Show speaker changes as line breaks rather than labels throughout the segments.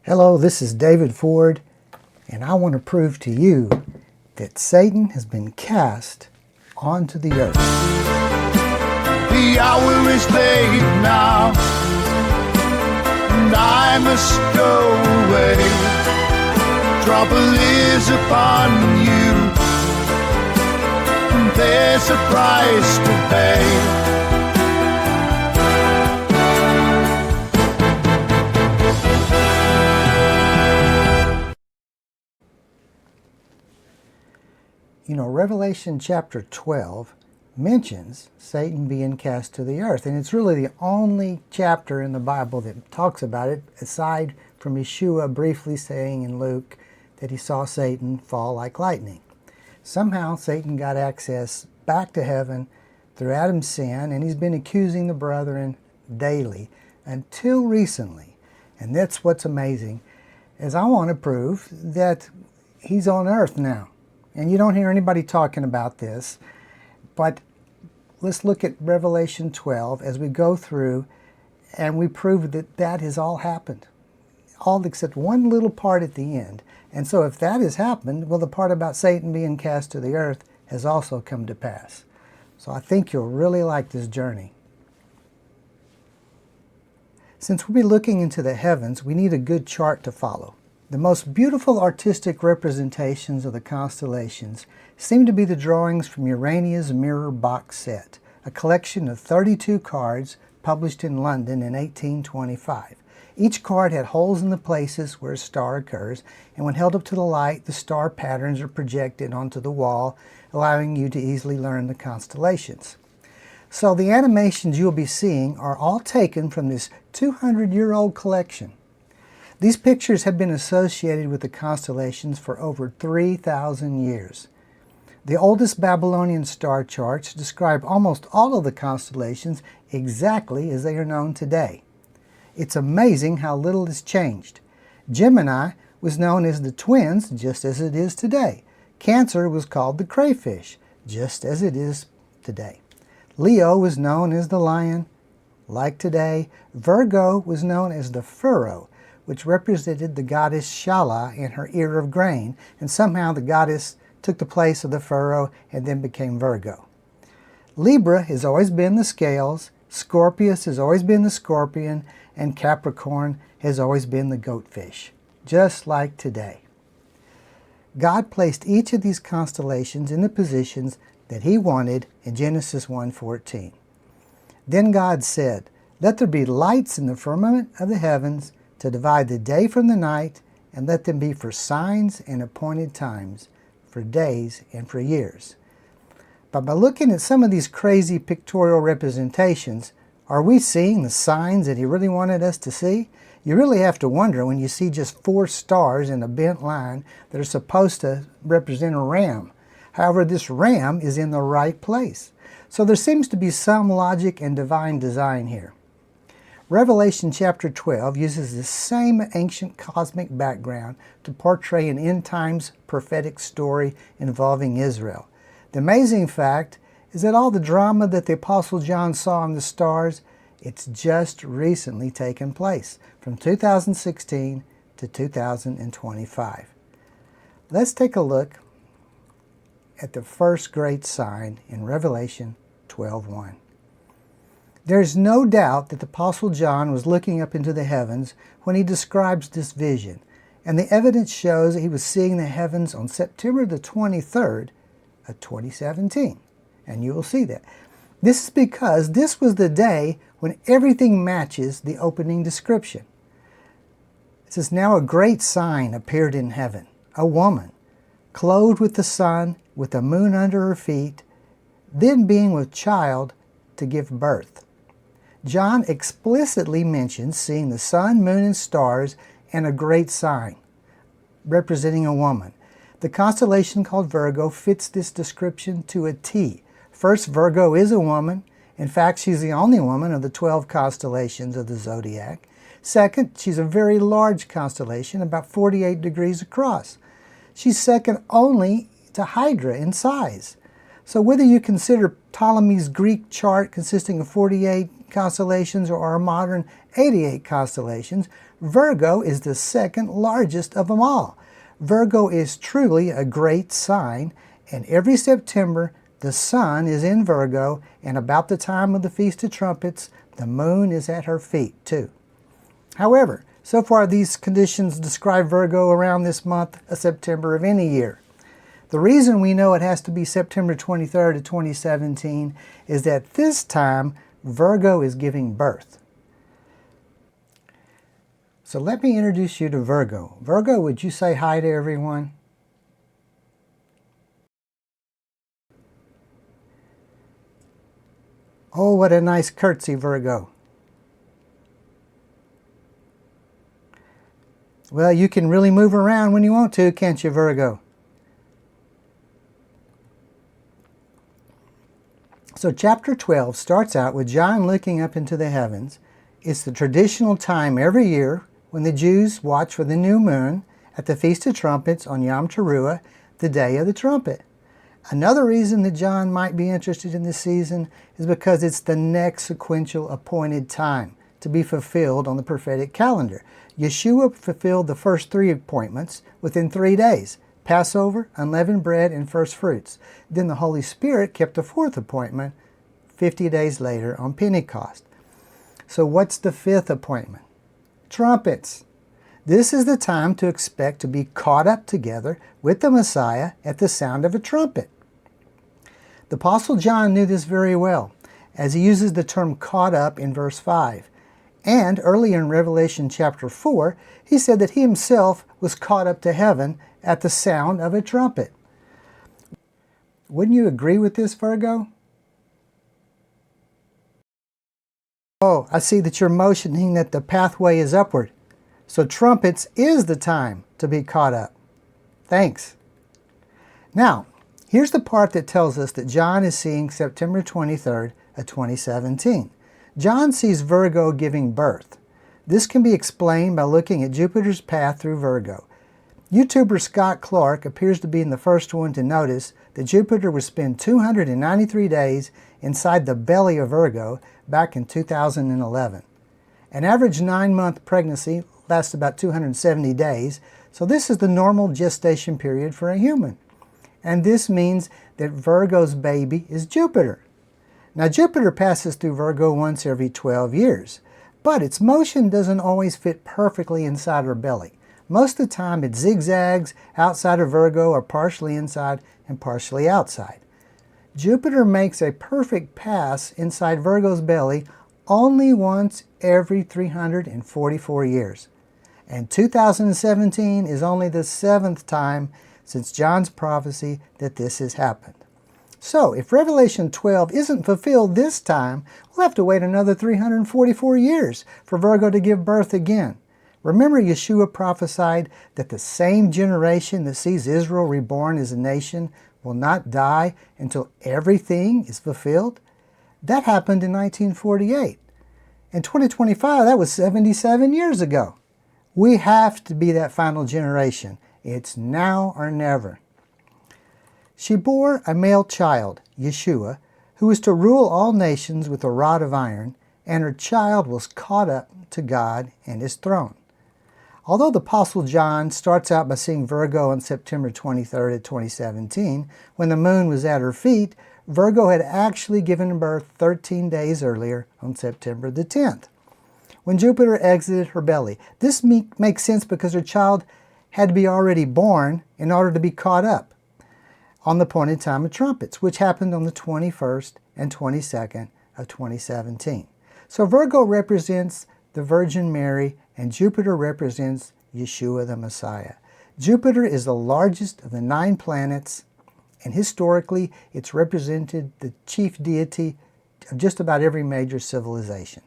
Hello, this is David Ford, and I want to prove to you that Satan has been cast onto the earth.
The hour is late now, and I must go away. Trouble is upon you, and there's a price to pay.
You know, Revelation chapter 12 mentions Satan being cast to the earth, and it's really the only chapter in the Bible that talks about it, aside from Yeshua briefly saying in Luke that he saw Satan fall like lightning. Somehow Satan got access back to heaven through Adam's sin, and he's been accusing the brethren daily until recently. And that's what's amazing, is I want to prove that he's on earth now. And you don't hear anybody talking about this, but let's look at Revelation 12 as we go through, and we prove that that has all happened. All except one little part at the end. And so if that has happened, well, the part about Satan being cast to the earth has also come to pass. So I think you'll really like this journey. Since we'll be looking into the heavens, we need a good chart to follow. The most beautiful artistic representations of the constellations seem to be the drawings from Urania's Mirror box set, a collection of 32 cards published in London in 1825. Each card had holes in the places where a star occurs, and when held up to the light, the star patterns are projected onto the wall, allowing you to easily learn the constellations. So the animations you'll be seeing are all taken from this 200-year-old collection. These pictures have been associated with the constellations for over 3,000 years. The oldest Babylonian star charts describe almost all of the constellations exactly as they are known today. It's amazing how little has changed. Gemini was known as the twins, just as it is today. Cancer was called the crayfish, just as it is today. Leo was known as the lion, like today. Virgo was known as the furrow, which represented the goddess Shala and her ear of grain, and somehow the goddess took the place of the furrow and then became Virgo. Libra has always been the scales, Scorpius has always been the scorpion, and Capricorn has always been the goatfish, just like today. God placed each of these constellations in the positions that he wanted in Genesis 1:14. Then God said, "Let there be lights in the firmament of the heavens, to divide the day from the night, and let them be for signs and appointed times, for days and for years." But by looking at some of these crazy pictorial representations, are we seeing the signs that he really wanted us to see? You really have to wonder when you see just 4 stars in a bent line that are supposed to represent a ram. However, this ram is in the right place. So there seems to be some logic and divine design here. Revelation chapter 12 uses the same ancient cosmic background to portray an end times prophetic story involving Israel. The amazing fact is that all the drama that the Apostle John saw in the stars, it's just recently taken place, from 2016 to 2025. Let's take a look at the first great sign in Revelation 12:1. There's no doubt that the Apostle John was looking up into the heavens when he describes this vision, and the evidence shows that he was seeing the heavens on September the 23rd of 2017, and you will see that. This is because this was the day when everything matches the opening description. It says, "Now a great sign appeared in heaven, a woman, clothed with the sun, with the moon under her feet, then being with child to give birth." John explicitly mentions seeing the sun, moon, and stars, and a great sign, representing a woman. The constellation called Virgo fits this description to a T. First, Virgo is a woman. In fact, she's the only woman of the 12 constellations of the zodiac. Second, she's a very large constellation, about 48 degrees across. She's second only to Hydra in size. So whether you consider Ptolemy's Greek chart consisting of 48 constellations or our modern 88 constellations, Virgo is the second largest of them all. Virgo is truly a great sign, and every September the sun is in Virgo, and about the time of the Feast of Trumpets, the moon is at her feet too. However, so far these conditions describe Virgo around this month of September of any year. The reason we know it has to be September 23rd of 2017 is that this time Virgo is giving birth. So let me introduce you to Virgo. Virgo, would you say hi to everyone? Oh, what a nice curtsy, Virgo. Well, you can really move around when you want to, can't you, Virgo? So chapter 12 starts out with John looking up into the heavens. It's the traditional time every year when the Jews watch for the new moon at the Feast of Trumpets on Yom Teruah, the day of the trumpet. Another reason that John might be interested in this season is because it's the next sequential appointed time to be fulfilled on the prophetic calendar. Yeshua fulfilled the first 3 appointments within 3 days: Passover, unleavened bread, and first fruits. Then the Holy Spirit kept the 4th appointment 50 days later on Pentecost. So what's the 5th appointment? Trumpets. This is the time to expect to be caught up together with the Messiah at the sound of a trumpet. The Apostle John knew this very well, as he uses the term caught up in verse 5. And earlier in Revelation chapter 4, he said that he himself was caught up to heaven at the sound of a trumpet. Wouldn't you agree with this, Virgo? Oh, I see that you're motioning that the pathway is upward. So trumpets is the time to be caught up. Thanks. Now, here's the part that tells us that John is seeing September 23rd of 2017. John sees Virgo giving birth. This can be explained by looking at Jupiter's path through Virgo. YouTuber Scott Clark appears to be the first one to notice that Jupiter would spend 293 days inside the belly of Virgo back in 2011. An average 9-month pregnancy lasts about 270 days, so this is the normal gestation period for a human. And this means that Virgo's baby is Jupiter. Now Jupiter passes through Virgo once every 12 years, but its motion doesn't always fit perfectly inside her belly. Most of the time it zigzags outside of Virgo or partially inside and partially outside. Jupiter makes a perfect pass inside Virgo's belly only once every 344 years. And 2017 is only the 7th time since John's prophecy that this has happened. So, if Revelation 12 isn't fulfilled this time, we'll have to wait another 344 years for Virgo to give birth again. Remember, Yeshua prophesied that the same generation that sees Israel reborn as a nation will not die until everything is fulfilled? That happened in 1948. In 2025, that was 77 years ago. We have to be that final generation. It's now or never. She bore a male child, Yeshua, who was to rule all nations with a rod of iron, and her child was caught up to God and his throne. Although the Apostle John starts out by seeing Virgo on September 23rd of 2017, when the moon was at her feet, Virgo had actually given birth 13 days earlier on September the 10th, when Jupiter exited her belly. This makes sense because her child had to be already born in order to be caught up on the appointed time of trumpets, which happened on the 21st and 22nd of 2017. So Virgo represents the Virgin Mary, and Jupiter represents Yeshua the Messiah. Jupiter is the largest of the 9 planets, and historically it's represented the chief deity of just about every major civilization.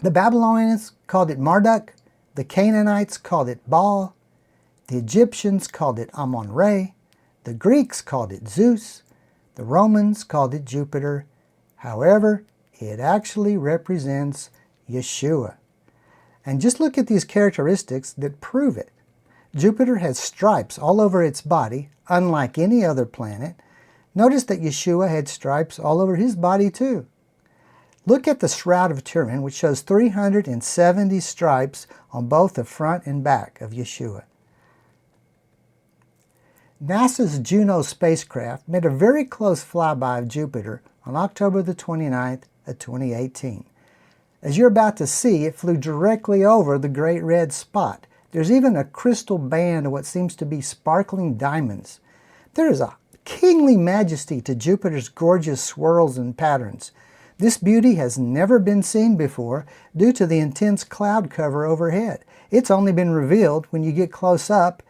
The Babylonians called it Marduk, the Canaanites called it Baal, the Egyptians called it Amun-Re, the Greeks called it Zeus, the Romans called it Jupiter. However, it actually represents Yeshua. And just look at these characteristics that prove it. Jupiter has stripes all over its body, unlike any other planet. Notice that Yeshua had stripes all over his body too. Look at the Shroud of Turin, which shows 370 stripes on both the front and back of Yeshua. NASA's Juno spacecraft made a very close flyby of Jupiter on October the 29th of 2018. As you're about to see, it flew directly over the Great Red Spot. There's even a crystal band of what seems to be sparkling diamonds. There is a kingly majesty to Jupiter's gorgeous swirls and patterns. This beauty has never been seen before due to the intense cloud cover overhead. It's only been revealed when you get close up,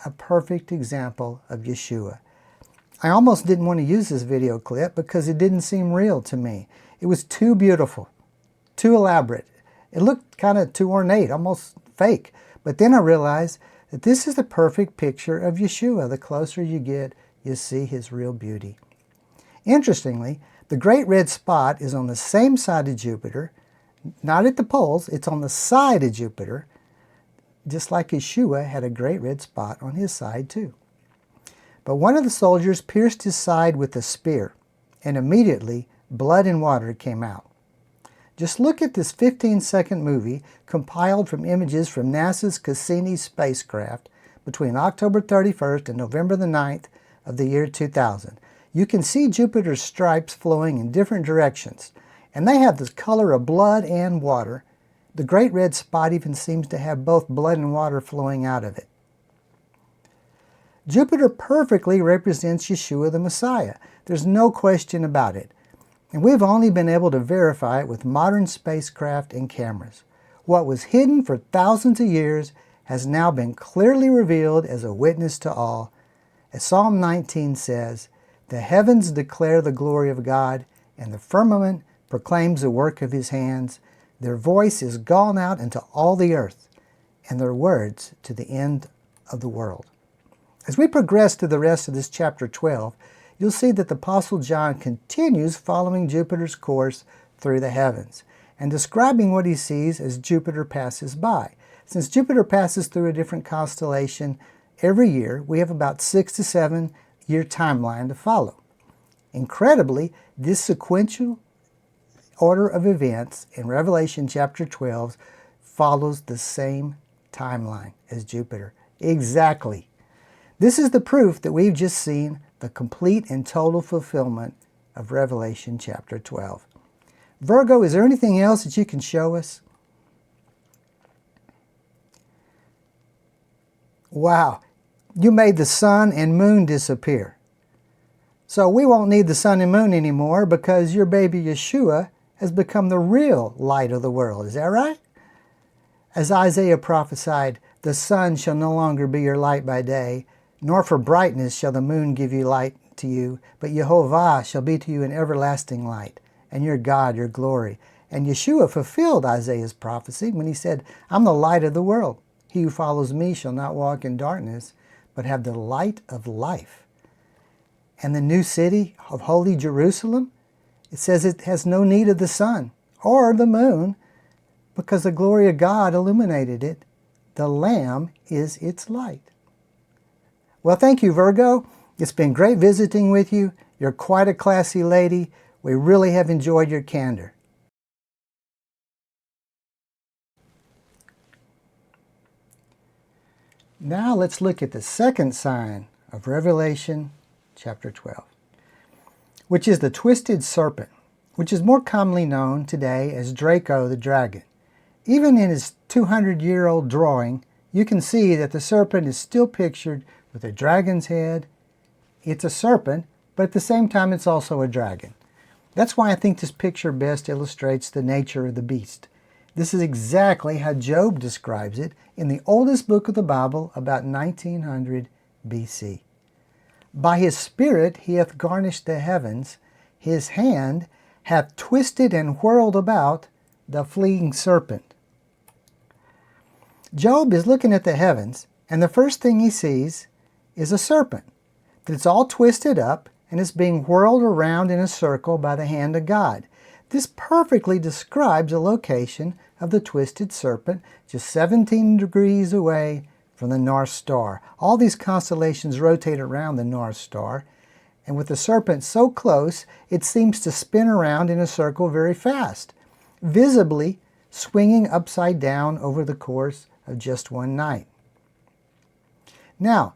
a perfect example of Yeshua. I almost didn't want to use this video clip because it didn't seem real to me. It was too beautiful, too elaborate. It looked kind of too ornate, almost fake. But then I realized that this is the perfect picture of Yeshua. The closer you get, you see his real beauty. Interestingly, the Great Red Spot is on the same side of Jupiter, not at the poles, it's on the side of Jupiter, just like Yeshua had a great red spot on his side too. But one of the soldiers pierced his side with a spear, and immediately blood and water came out. Just look at this 15-second movie compiled from images from NASA's Cassini spacecraft between October 31st and November the 9th of the year 2000. You can see Jupiter's stripes flowing in different directions, and they have the color of blood and water. The Great Red Spot even seems to have both blood and water flowing out of it. Jupiter perfectly represents Yeshua the Messiah. There's no question about it. And we've only been able to verify it with modern spacecraft and cameras. What was hidden for thousands of years has now been clearly revealed as a witness to all. As Psalm 19 says, "The heavens declare the glory of God, and the firmament proclaims the work of his hands. Their voice is gone out into all the earth, and their words to the end of the world." As we progress to the rest of this chapter 12, you'll see that the Apostle John continues following Jupiter's course through the heavens and describing what he sees as Jupiter passes by. Since Jupiter passes through a different constellation every year, we have about 6 to 7 year timeline to follow. Incredibly, this sequential order of events in Revelation chapter 12 follows the same timeline as Jupiter. Exactly. This is the proof that we've just seen the complete and total fulfillment of Revelation chapter 12. Virgo, is there anything else that you can show us? Wow, you made the sun and moon disappear. So we won't need the sun and moon anymore because your baby Yeshua has become the real light of the world. Is that right? As Isaiah prophesied, "The sun shall no longer be your light by day, nor for brightness shall the moon give you light to you, but Jehovah shall be to you an everlasting light, and your God your glory." And Yeshua fulfilled Isaiah's prophecy when he said, "I'm the light of the world. He who follows me shall not walk in darkness, but have the light of life." And the new city of holy Jerusalem, it says it has no need of the sun or the moon because the glory of God illuminated it. The Lamb is its light. Well, thank you, Virgo. It's been great visiting with you. You're quite a classy lady. We really have enjoyed your candor. Now let's look at the second sign of Revelation chapter 12, which is the twisted serpent, which is more commonly known today as Draco the dragon. Even in his 200-year-old drawing, you can see that the serpent is still pictured with a dragon's head. It's a serpent, but at the same time it's also a dragon. That's why I think this picture best illustrates the nature of the beast. This is exactly how Job describes it in the oldest book of the Bible, about 1900 BC. "By his spirit he hath garnished the heavens, his hand hath twisted and whirled about the fleeing serpent." Job is looking at the heavens, and the first thing he sees is a serpent. That it's all twisted up, and it's being whirled around in a circle by the hand of God. This perfectly describes the location of the twisted serpent, just 17 degrees away from the North Star. All these constellations rotate around the North Star, and with the serpent so close, it seems to spin around in a circle very fast, visibly swinging upside down over the course of just one night. Now,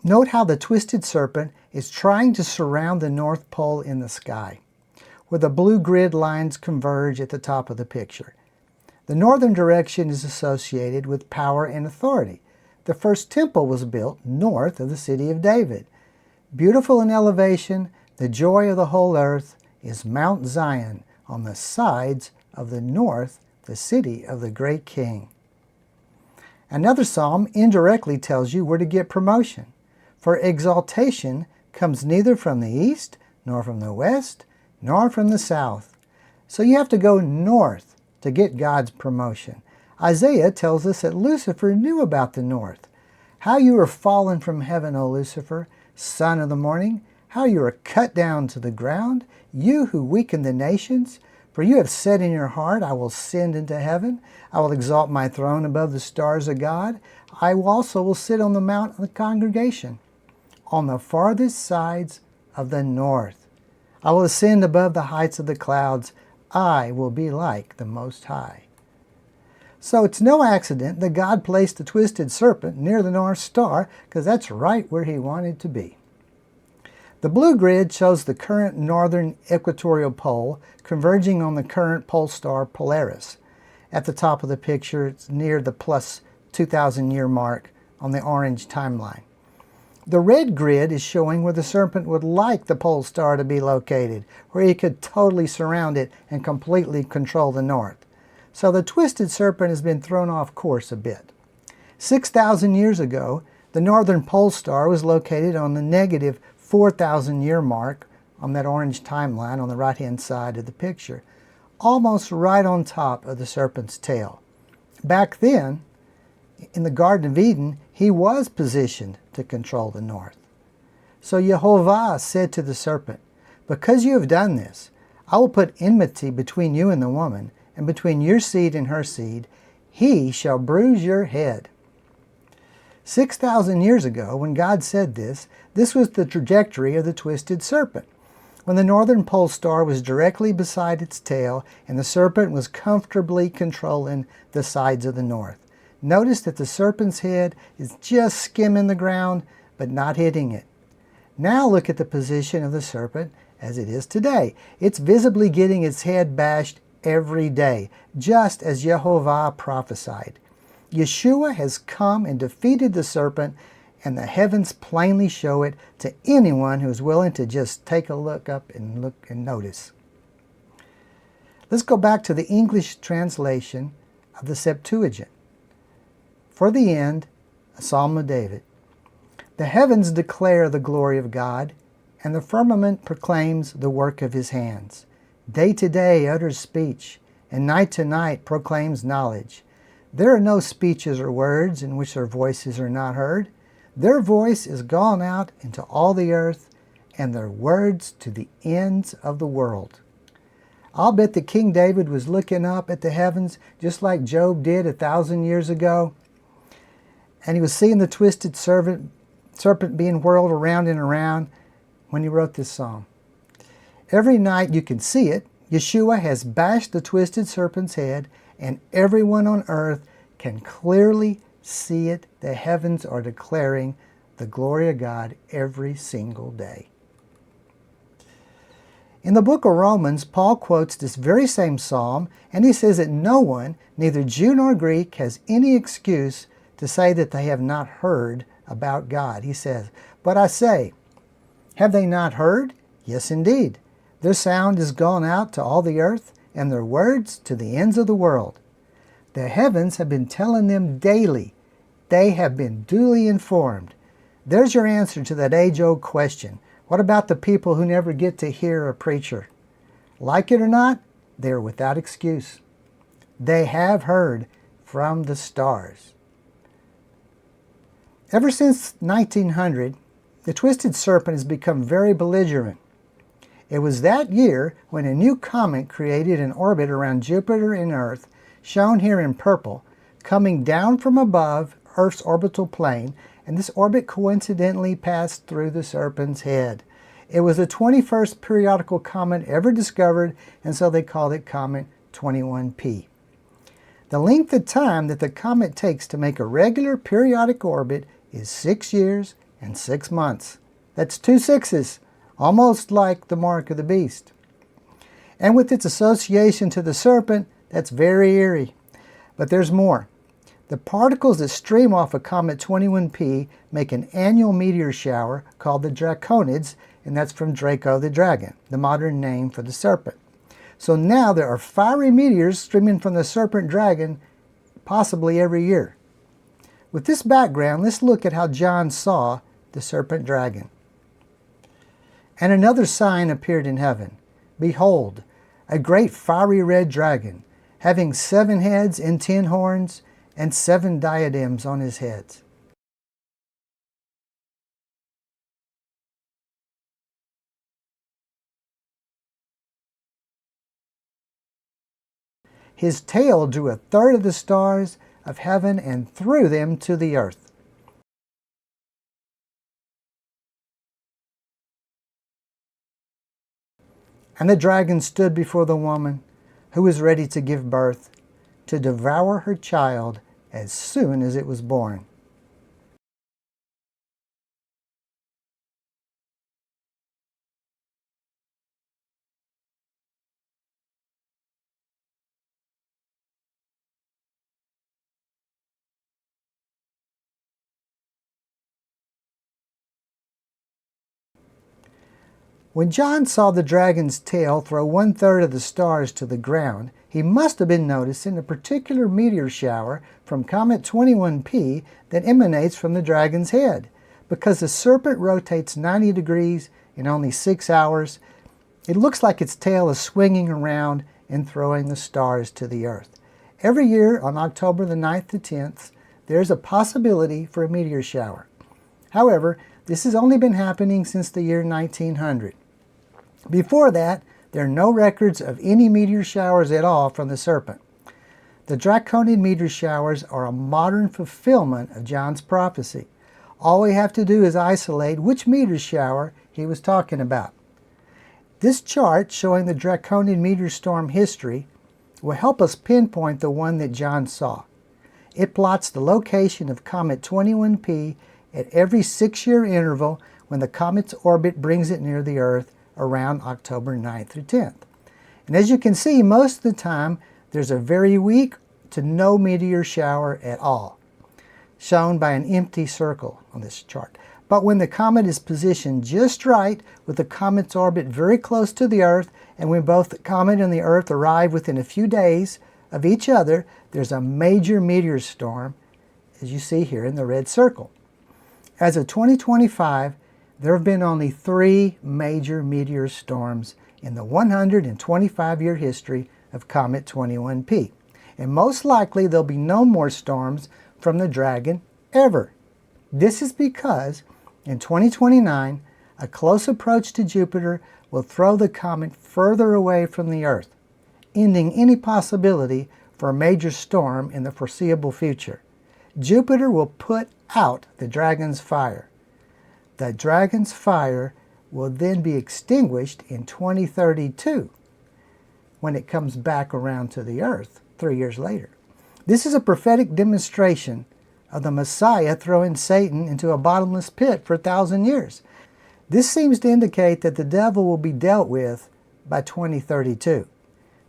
note how the twisted serpent is trying to surround the North Pole in the sky, where the blue grid lines converge at the top of the picture. The northern direction is associated with power and authority. The first temple was built north of the city of David. Beautiful in elevation, the joy of the whole earth is Mount Zion on the sides of the north, the city of the great king. Another psalm indirectly tells you where to get promotion. For exaltation comes neither from the east, nor from the west, nor from the south. So you have to go north to get God's promotion. Isaiah tells us that Lucifer knew about the north. How you are fallen from heaven, O Lucifer, son of the morning, how you are cut down to the ground, you who weaken the nations. For you have said in your heart, I will ascend into heaven. I will exalt my throne above the stars of God. I also will sit on the mount of the congregation, on the farthest sides of the north. I will ascend above the heights of the clouds. I will be like the Most High. So it's no accident that God placed the twisted serpent near the North Star, because that's right where he wanted to be. The blue grid shows the current northern equatorial pole converging on the current pole star Polaris. At the top of the picture, it's near the plus 2,000 year mark on the orange timeline. The red grid is showing where the serpent would like the pole star to be located, where he could totally surround it and completely control the north. So the twisted serpent has been thrown off course a bit. 6,000 years ago, the northern pole star was located on the negative 4,000 year mark on that orange timeline on the right-hand side of the picture, almost right on top of the serpent's tail. Back then, in the Garden of Eden, he was positioned to control the north. So Jehovah said to the serpent, because you have done this, I will put enmity between you and the woman, and between your seed and her seed. He shall bruise your head. 6,000 years ago, when God said this, this was the trajectory of the twisted serpent, when the northern pole star was directly beside its tail and the serpent was comfortably controlling the sides of the north. Notice that the serpent's head is just skimming the ground, but not hitting it. Now look at the position of the serpent as it is today. It's visibly getting its head bashed every day, just as Jehovah prophesied. Yeshua has come and defeated the serpent, and the heavens plainly show it to anyone who is willing to just take a look up and notice. Let's go back to the English translation of the Septuagint. For the end, a Psalm of David. The heavens declare the glory of God, and the firmament proclaims the work of his hands. Day to day utters speech, and night to night proclaims knowledge. There are no speeches or words in which their voices are not heard. Their voice is gone out into all the earth, and their words to the ends of the world. I'll bet that King David was looking up at the heavens just like Job did 1,000 years ago, and he was seeing the twisted serpent being whirled around and around when he wrote this psalm. Every night you can see it. Yeshua has bashed the twisted serpent's head, and everyone on earth can clearly see it. The heavens are declaring the glory of God every single day. In the book of Romans, Paul quotes this very same psalm, and he says that no one, neither Jew nor Greek, has any excuse to say that they have not heard about God. He says, but I say, have they not heard? Yes, indeed. Their sound is gone out to all the earth, and their words to the ends of the world. The heavens have been telling them daily. They have been duly informed. There's your answer to that age-old question. What about the people who never get to hear a preacher? Like it or not, they are without excuse. They have heard from the stars. Ever since 1900, the twisted serpent has become very belligerent. It was that year when a new comet created an orbit around Jupiter and Earth, shown here in purple, coming down from above Earth's orbital plane, and this orbit coincidentally passed through the serpent's head. It was the 21st periodical comet ever discovered, and so they called it Comet 21P. The length of time that the comet takes to make a regular periodic orbit is 6 years and 6 months. That's 2 sixes, almost like the mark of the beast. And with its association to the serpent, that's very eerie. But there's more. The particles that stream off of Comet 21P make an annual meteor shower called the Draconids, and that's from Draco the dragon, the modern name for the serpent. So now there are fiery meteors streaming from the serpent dragon possibly every year. With this background, let's look at how John saw the serpent dragon. And another sign appeared in heaven. Behold, a great fiery red dragon, having 7 heads and 10 horns, and 7 diadems on his heads. His tail drew 1/3 of the stars of heaven and threw them to the earth. And the dragon stood before the woman who was ready to give birth, to devour her child as soon as it was born. When John saw the dragon's tail throw 1/3 of the stars to the ground, he must have been noticing a particular meteor shower from Comet 21P that emanates from the dragon's head. Because the serpent rotates 90 degrees in only 6 hours, it looks like its tail is swinging around and throwing the stars to the earth. Every year on October the 9th to 10th, there's a possibility for a meteor shower. However, this has only been happening since the year 1900. Before that, there are no records of any meteor showers at all from the serpent. The Draconid meteor showers are a modern fulfillment of John's prophecy. All we have to do is isolate which meteor shower he was talking about. This chart showing the Draconid meteor storm history will help us pinpoint the one that John saw. It plots the location of Comet 21P at every 6-year interval when the comet's orbit brings it near the Earth around October 9th through 10th. And as you can see, most of the time there's a very weak to no meteor shower at all, shown by an empty circle on this chart. But when the comet is positioned just right, with the comet's orbit very close to the Earth, and when both the comet and the Earth arrive within a few days of each other, there's a major meteor storm, as you see here in the red circle. As of 2025, there have been only 3 major meteor storms in the 125-year history of Comet 21P. And most likely there'll be no more storms from the dragon ever. This is because in 2029, a close approach to Jupiter will throw the comet further away from the Earth, ending any possibility for a major storm in the foreseeable future. Jupiter will put out the dragon's fire. The dragon's fire will then be extinguished in 2032 when it comes back around to the Earth 3 years later. This is a prophetic demonstration of the Messiah throwing Satan into a bottomless pit for 1,000 years. This seems to indicate that the devil will be dealt with by 2032,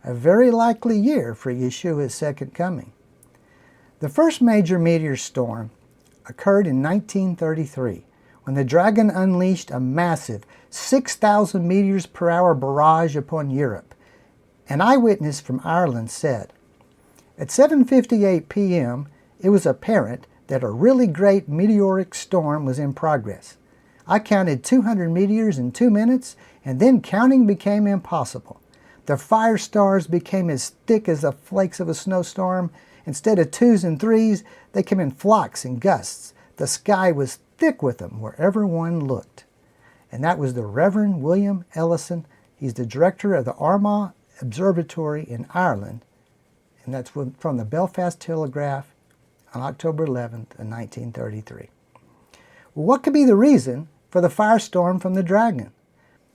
a very likely year for Yeshua's second coming. The first major meteor storm occurred in 1933, when the dragon unleashed a massive 6,000 meters per hour barrage upon Europe. An eyewitness from Ireland said, "At 7:58 p.m., it was apparent that a really great meteoric storm was in progress. I counted 200 meteors in 2 minutes, and then counting became impossible. The fire stars became as thick as the flakes of a snowstorm. Instead of 2s and 3s, they came in flocks and gusts. The sky was thick with them wherever one looked." And that was the Reverend William Ellison. He's the director of the Armagh Observatory in Ireland, and that's from the Belfast Telegraph on October 11th of 1933. Well, what could be the reason for the firestorm from the dragon?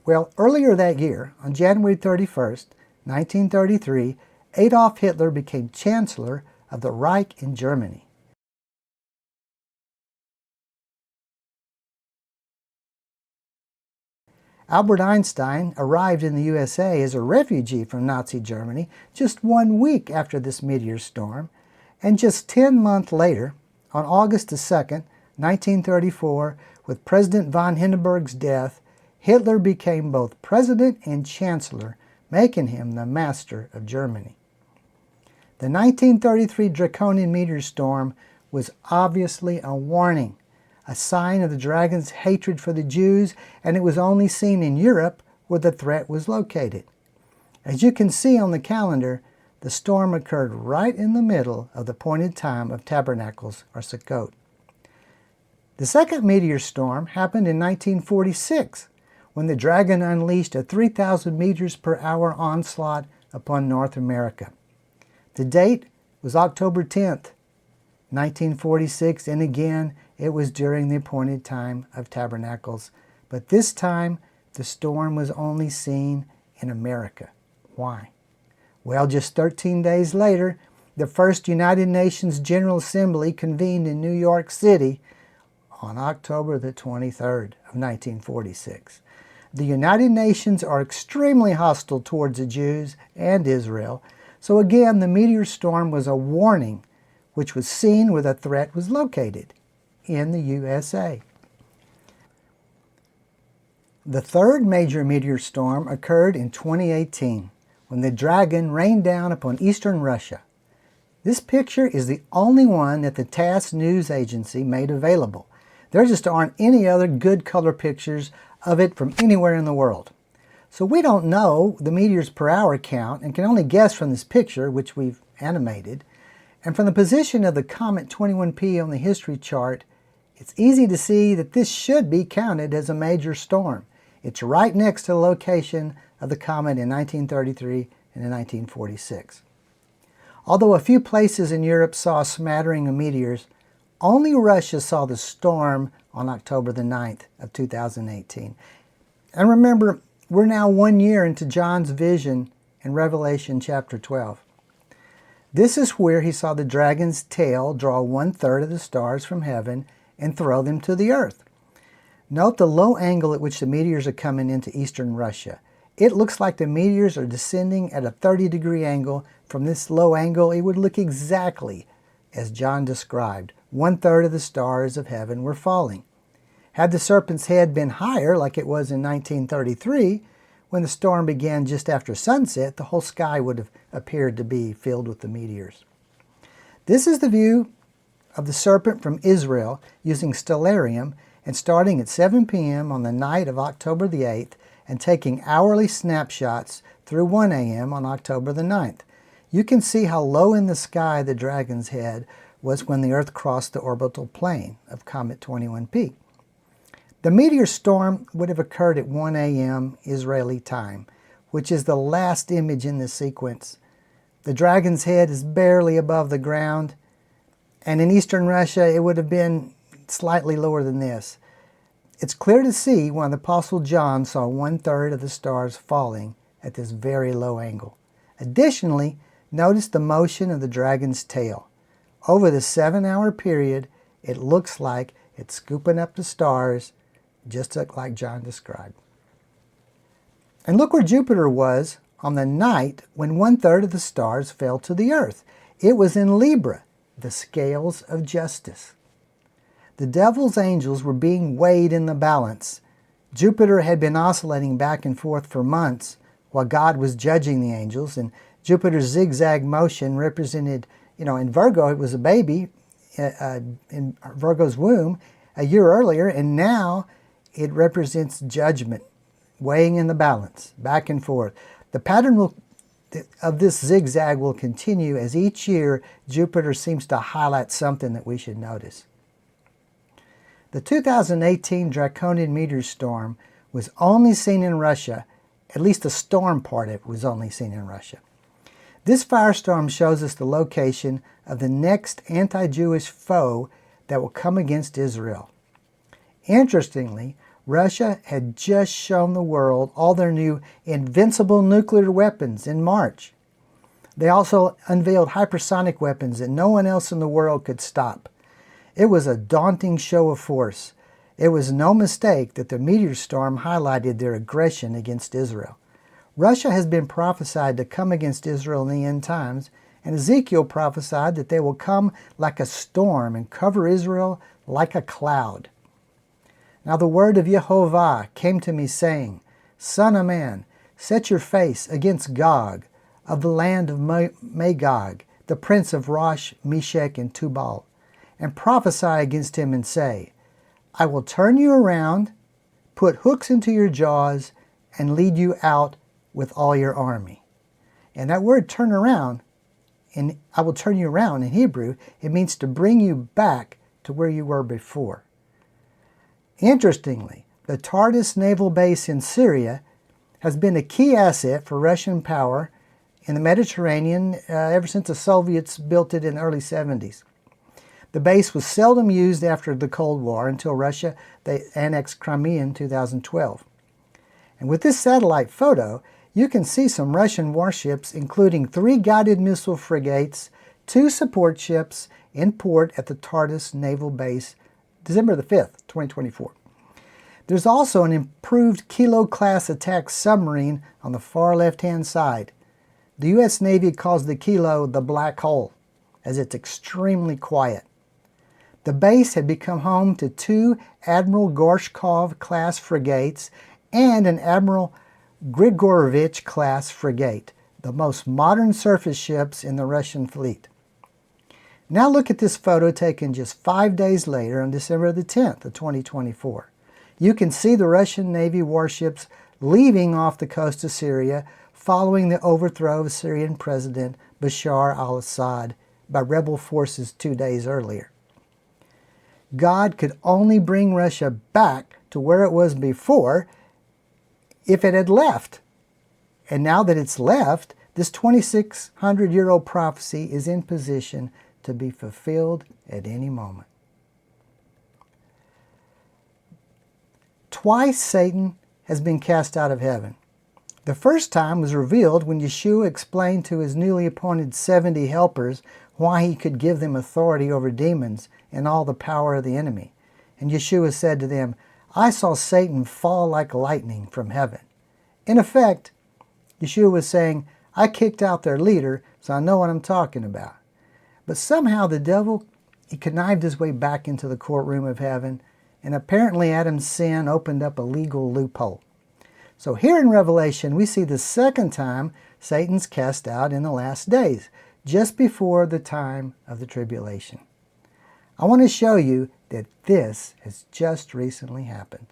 Well, earlier that year, on January 31st, 1933, Adolf Hitler became Chancellor of the Reich in Germany. Albert Einstein arrived in the USA as a refugee from Nazi Germany just 1 week after this meteor storm, and just 10 months later, on August 2nd, 1934, with President von Hindenburg's death, Hitler became both president and chancellor, making him the master of Germany. The 1933 draconian meteor storm was obviously a warning, a sign of the dragon's hatred for the Jews, and it was only seen in Europe where the threat was located. As you can see on the calendar, the storm occurred right in the middle of the appointed time of Tabernacles or Sukkot. The second meteor storm happened in 1946, when the dragon unleashed a 3,000 meters per hour onslaught upon North America. The date was October 10th, 1946, and again, it was during the appointed time of Tabernacles. But this time, the storm was only seen in America. Why? Well, just 13 days later, the first United Nations General Assembly convened in New York City on October the 23rd of 1946. The United Nations are extremely hostile towards the Jews and Israel, so again, the meteor storm was a warning, which was seen where the threat was located, in the USA. The third major meteor storm occurred in 2018, when the dragon rained down upon eastern Russia. This picture is the only one that the TASS news agency made available. There just aren't any other good color pictures of it from anywhere in the world. So we don't know the meteors per hour count and can only guess from this picture, which we've animated. And from the position of the comet 21P on the history chart, it's easy to see that this should be counted as a major storm. It's right next to the location of the comet in 1933 and in 1946. Although a few places in Europe saw a smattering of meteors, only Russia saw the storm on October the 9th of 2018. And remember, we're now 1 year into John's vision in Revelation chapter 12. This is where he saw the dragon's tail draw 1/3 of the stars from heaven and throw them to the earth. Note the low angle at which the meteors are coming into eastern Russia. It looks like the meteors are descending at a 30-degree angle. From this low angle, it would look exactly as John described. 1/3 of the stars of heaven were falling. Had the serpent's head been higher, like it was in 1933, when the storm began just after sunset, the whole sky would have appeared to be filled with the meteors. This is the view of the serpent from Israel using stellarium, and starting at 7 p.m. on the night of October the 8th and taking hourly snapshots through 1 a.m. on October the 9th. You can see how low in the sky the dragon's head was when the Earth crossed the orbital plane of Comet 21P. The meteor storm would have occurred at 1 a.m. Israeli time, which is the last image in the sequence. The dragon's head is barely above the ground, and in eastern Russia it would have been slightly lower than this. It's clear to see why the Apostle John saw 1/3 of the stars falling at this very low angle. Additionally, notice the motion of the dragon's tail. Over the 7-hour period, it looks like it's scooping up the stars, just like John described. And look where Jupiter was on the night when 1/3 of the stars fell to the earth. It was in Libra, the scales of justice. The devil's angels were being weighed in the balance. Jupiter had been oscillating back and forth for months while God was judging the angels, and Jupiter's zigzag motion represented, in Virgo it was a baby in Virgo's womb a year earlier, and now it represents judgment, weighing in the balance, back and forth. The pattern of this zigzag will continue as each year Jupiter seems to highlight something that we should notice. The 2018 draconian meteor storm was only seen in Russia. At least the storm part of it was only seen in Russia. This firestorm shows us the location of the next anti-Jewish foe that will come against Israel. Interestingly, Russia had just shown the world all their new invincible nuclear weapons in March. They also unveiled hypersonic weapons that no one else in the world could stop. It was a daunting show of force. It was no mistake that the meteor storm highlighted their aggression against Israel. Russia has been prophesied to come against Israel in the end times, and Ezekiel prophesied that they will come like a storm and cover Israel like a cloud. Now the word of Yehovah came to me, saying, Son of man, set your face against Gog, of the land of Magog, the prince of Rosh, Meshech, and Tubal, and prophesy against him and say, I will turn you around, put hooks into your jaws, and lead you out with all your army. And that word turn around, and I will turn you around in Hebrew, it means to bring you back to where you were before. Interestingly, the Tartus naval base in Syria has been a key asset for Russian power in the Mediterranean ever since the Soviets built it in the early 70s. The base was seldom used after the Cold War until Russia they annexed Crimea in 2012. And with this satellite photo, you can see some Russian warships, including 3 guided missile frigates, 2 support ships in port at the Tartus naval base, December the 5th, 2024. There's also an improved Kilo-class attack submarine on the far left-hand side. The U.S. Navy calls the Kilo the black hole, as it's extremely quiet. The base had become home to 2 Admiral Gorshkov-class frigates and an Admiral Grigorovich-class frigate, the most modern surface ships in the Russian fleet. Now look at this photo taken just 5 days later on December the 10th of 2024. You can see the Russian Navy warships leaving off the coast of Syria following the overthrow of Syrian President Bashar al-Assad by rebel forces 2 days earlier. God could only bring Russia back to where it was before if it had left. And now that it's left, this 2,600-year-old prophecy is in position to be fulfilled at any moment. Twice Satan has been cast out of heaven. The first time was revealed when Yeshua explained to his newly appointed 70 helpers why he could give them authority over demons and all the power of the enemy. And Yeshua said to them, I saw Satan fall like lightning from heaven. In effect, Yeshua was saying, I kicked out their leader, so I know what I'm talking about. But somehow the devil, he connived his way back into the courtroom of heaven, and apparently Adam's sin opened up a legal loophole. So here in Revelation, we see the second time Satan's cast out in the last days, just before the time of the tribulation. I want to show you that this has just recently happened.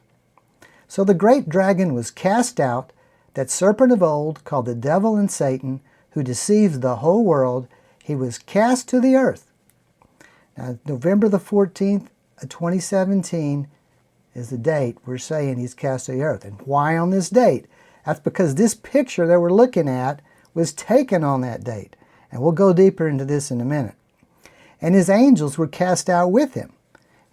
So the great dragon was cast out, that serpent of old called the devil and Satan, who deceives the whole world. He was cast to the earth. Now, November the 14th of 2017 is the date we're saying he's cast to the earth. And why on this date? That's because this picture that we're looking at was taken on that date. And we'll go deeper into this in a minute. And his angels were cast out with him.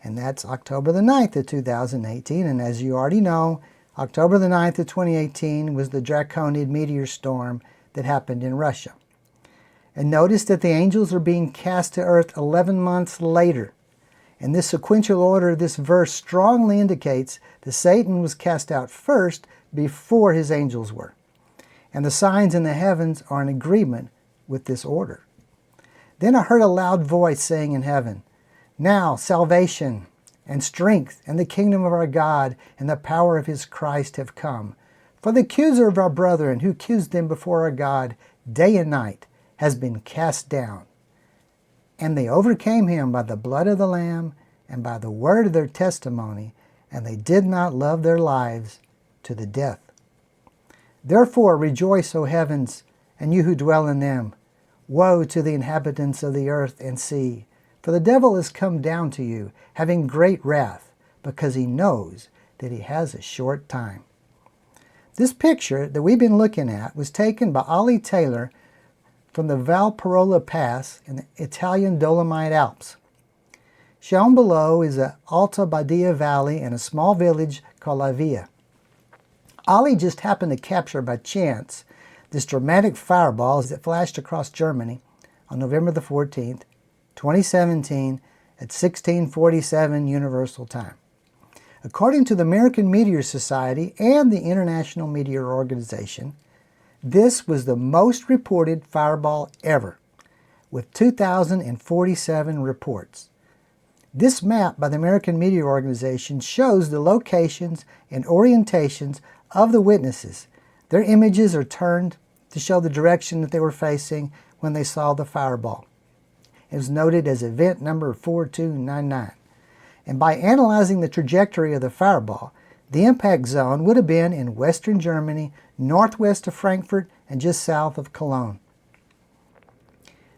And that's October the 9th of 2018. And as you already know, October the 9th of 2018 was the Draconian meteor storm that happened in Russia. And notice that the angels are being cast to earth 11 months later. And this sequential order of this verse strongly indicates that Satan was cast out first before his angels were. And the signs in the heavens are in agreement with this order. Then I heard a loud voice saying in heaven, Now salvation and strength and the kingdom of our God and the power of his Christ have come. For the accuser of our brethren who accused them before our God day and night has been cast down. And they overcame him by the blood of the Lamb and by the word of their testimony, and they did not love their lives to the death. Therefore rejoice, O heavens, and you who dwell in them. Woe to the inhabitants of the earth and sea, for the devil has come down to you, having great wrath, because he knows that he has a short time. This picture that we've been looking at was taken by Ollie Taylor from the Valparola Pass in the Italian Dolomite Alps. Shown below is the Alta Badia Valley and a small village called La Via. Ali just happened to capture by chance this dramatic fireball as it flashed across Germany on November the 14th, 2017 at 1647 Universal Time. According to the American Meteor Society and the International Meteor Organization, this was the most reported fireball ever, with 2,047 reports. This map by the American Meteor Organization shows the locations and orientations of the witnesses. Their images are turned to show the direction that they were facing when they saw the fireball. It was noted as event number 4299. And by analyzing the trajectory of the fireball, the impact zone would have been in western Germany, northwest of Frankfurt, and just south of Cologne.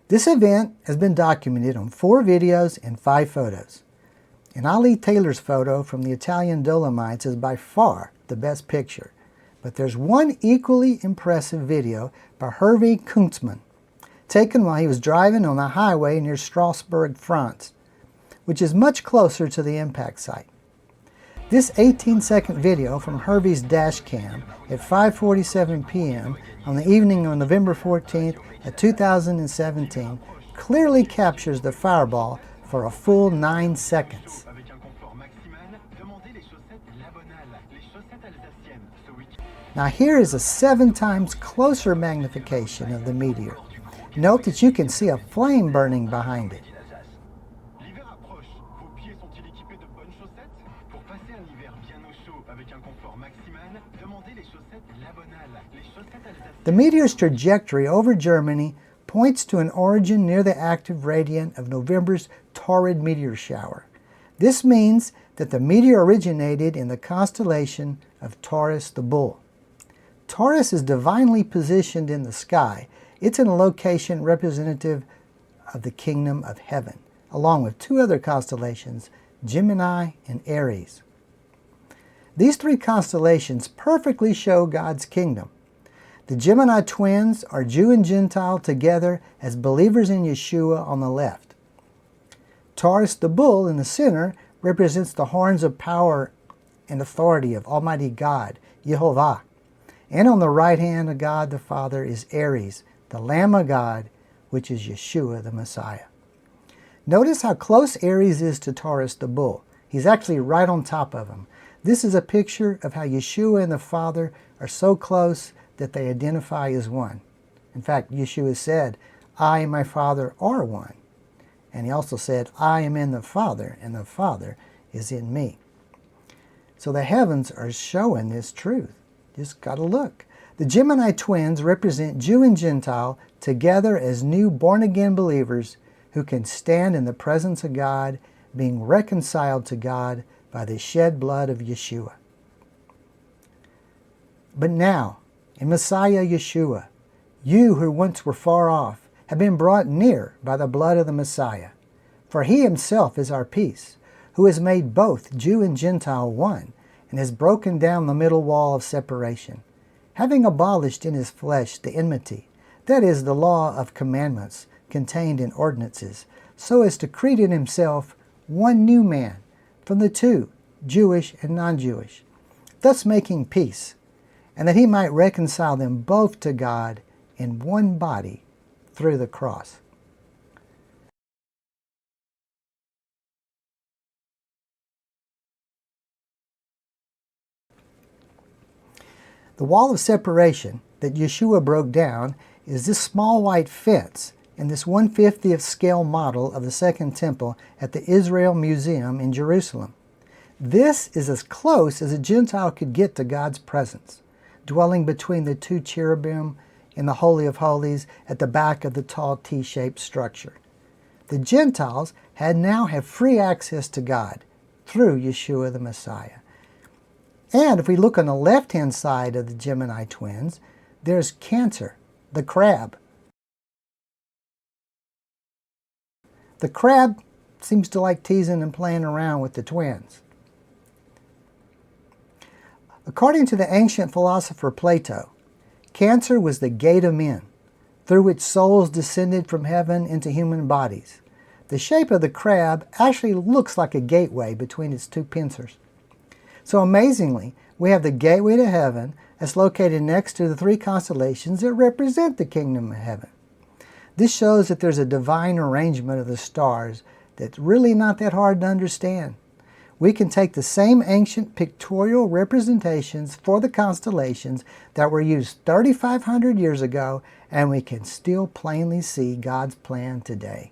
This event has been documented on 4 videos and 5 photos. And Ali Taylor's photo from the Italian Dolomites is by far the best picture. But there's one equally impressive video by Hervé Kuntzmann, taken while he was driving on the highway near Strasbourg, France, which is much closer to the impact site. This 18-second video from Hervé's dash cam at 5:47 p.m. on the evening of November 14th of 2017 clearly captures the fireball for a full 9 seconds. Now here is a 7 times closer magnification of the meteor. Note that you can see a flame burning behind it. The meteor's trajectory over Germany points to an origin near the active radiant of November's torrid meteor shower. This means that the meteor originated in the constellation of Taurus the Bull. Taurus is divinely positioned in the sky. It's in a location representative of the kingdom of heaven, along with 2 other constellations, Gemini and Aries. These 3 constellations perfectly show God's kingdom. The Gemini twins are Jew and Gentile together as believers in Yeshua on the left. Taurus the bull in the center represents the horns of power and authority of Almighty God, Yehovah. And on the right hand of God the Father is Aries, the Lamb of God, which is Yeshua the Messiah. Notice how close Aries is to Taurus the bull. He's actually right on top of him. This is a picture of how Yeshua and the Father are so close that they identify as one. In fact, Yeshua said, I and my Father are one. And he also said, I am in the Father, and the Father is in me. So the heavens are showing this truth. Just got to look. The Gemini twins represent Jew and Gentile together as new born-again believers who can stand in the presence of God, being reconciled to God by the shed blood of Yeshua. But now, in Messiah Yeshua, you who once were far off have been brought near by the blood of the Messiah. For he himself is our peace, who has made both Jew and Gentile one, and has broken down the middle wall of separation, having abolished in his flesh the enmity, that is, the law of commandments contained in ordinances, so as to create in himself one new man from the 2, Jewish and non-Jewish, thus making peace, and that he might reconcile them both to God in one body through the cross. The wall of separation that Yeshua broke down is this small white fence in this 1/50th scale model of the Second Temple at the Israel Museum in Jerusalem. This is as close as a Gentile could get to God's presence, dwelling between the 2 cherubim in the Holy of Holies at the back of the tall T-shaped structure. The Gentiles now have free access to God through Yeshua the Messiah. And if we look on the left-hand side of the Gemini twins, there's Cancer, the crab. The crab seems to like teasing and playing around with the twins. According to the ancient philosopher Plato, Cancer was the gate of men, through which souls descended from heaven into human bodies. The shape of the crab actually looks like a gateway between its 2 pincers. So amazingly, we have the gateway to heaven that's located next to the three constellations that represent the kingdom of heaven. This shows that there's a divine arrangement of the stars that's really not that hard to understand. We can take the same ancient pictorial representations for the constellations that were used 3,500 years ago, and we can still plainly see God's plan today.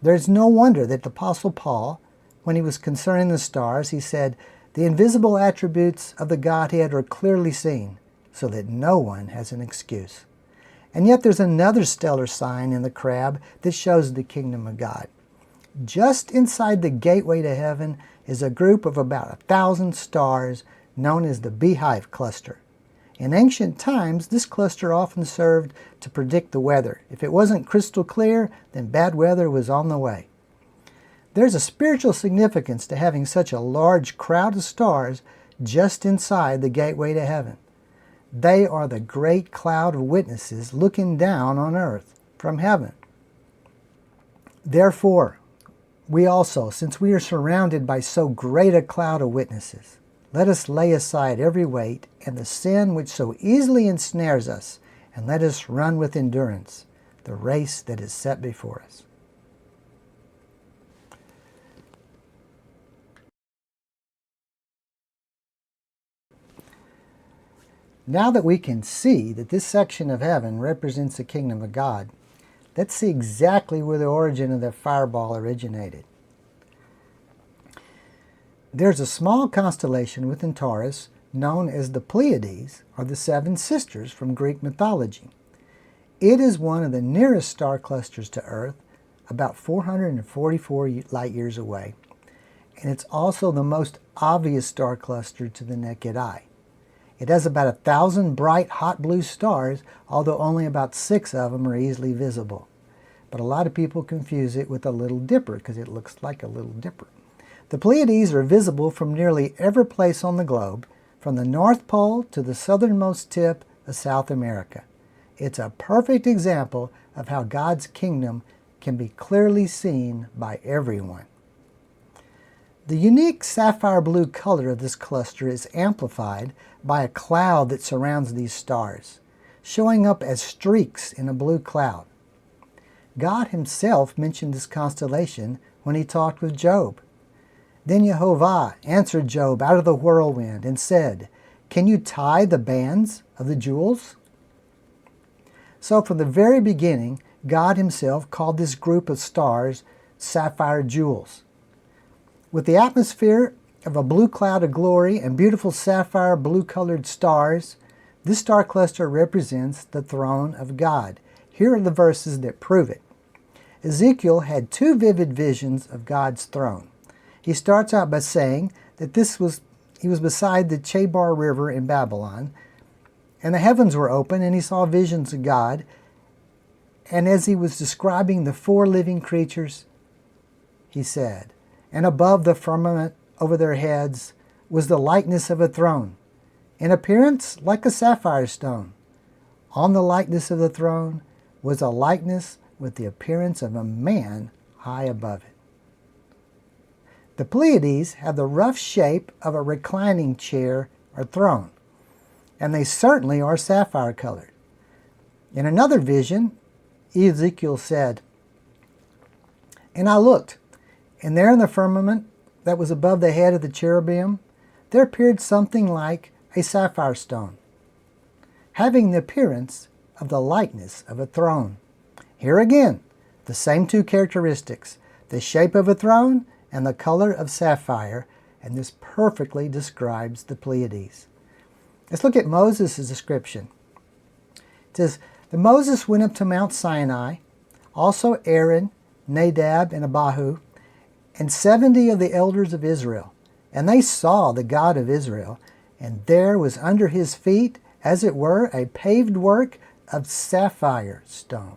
There's no wonder that the Apostle Paul, when he was concerning the stars, he said, "The invisible attributes of the Godhead are clearly seen, so that no one has an excuse." And yet there's another stellar sign in the crab that shows the kingdom of God. Just inside the gateway to heaven is a group of about 1,000 stars known as the Beehive Cluster. In ancient times, this cluster often served to predict the weather. If it wasn't crystal clear, then bad weather was on the way. There's a spiritual significance to having such a large crowd of stars just inside the gateway to heaven. They are the great cloud of witnesses looking down on earth from heaven. Therefore, we also, since we are surrounded by so great a cloud of witnesses, let us lay aside every weight and the sin which so easily ensnares us, and let us run with endurance the race that is set before us. Now that we can see that this section of heaven represents the kingdom of God, let's see exactly where the origin of the fireball originated. There's a small constellation within Taurus known as the Pleiades, or the Seven Sisters from Greek mythology. It is one of the nearest star clusters to Earth, about 444 light years away, and it's also the most obvious star cluster to the naked eye. It has about 1,000 bright hot blue stars, although only about 6 of them are easily visible. But a lot of people confuse it with a Little Dipper because it looks like a Little Dipper. The Pleiades are visible from nearly every place on the globe, from the North Pole to the southernmost tip of South America. It's a perfect example of how God's kingdom can be clearly seen by everyone. The unique sapphire blue color of this cluster is amplified by a cloud that surrounds these stars, showing up as streaks in a blue cloud. God himself mentioned this constellation when he talked with Job. Then Jehovah answered Job out of the whirlwind and said, "Can you tie the bands of the jewels?" So from the very beginning, God himself called this group of stars sapphire jewels. With the atmosphere of a blue cloud of glory and beautiful sapphire blue-colored stars, this star cluster represents the throne of God. Here are the verses that prove it. Ezekiel had 2 vivid visions of God's throne. He starts out by saying that he was beside the Chebar River in Babylon, and the heavens were open, and he saw visions of God. And as he was describing the 4 living creatures, he said, "And above the firmament over their heads was the likeness of a throne, in appearance like a sapphire stone. On the likeness of the throne was a likeness with the appearance of a man high above it." The Pleiades have the rough shape of a reclining chair or throne, and they certainly are sapphire colored. In another vision, Ezekiel said, "And I looked, and there in the firmament that was above the head of the cherubim, there appeared something like a sapphire stone, having the appearance of the likeness of a throne." Here again, the same 2 characteristics, the shape of a throne and the color of sapphire, and this perfectly describes the Pleiades. Let's look at Moses' description. It says, "That Moses went up to Mount Sinai, also Aaron, Nadab, and Abihu, and 70 of the elders of Israel. And they saw the God of Israel, and there was under his feet, as it were, a paved work of sapphire stone.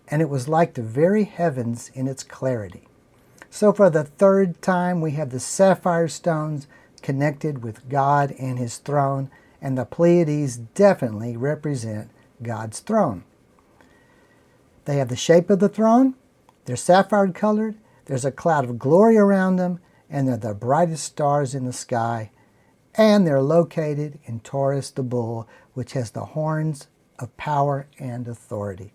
And it was like the very heavens in its clarity." So for the 3rd time, we have the sapphire stones connected with God and his throne, and the Pleiades definitely represent God's throne. They have the shape of the throne, they're sapphire colored, there's a cloud of glory around them, and they're the brightest stars in the sky, and they're located in Taurus the bull, which has the horns of power and authority.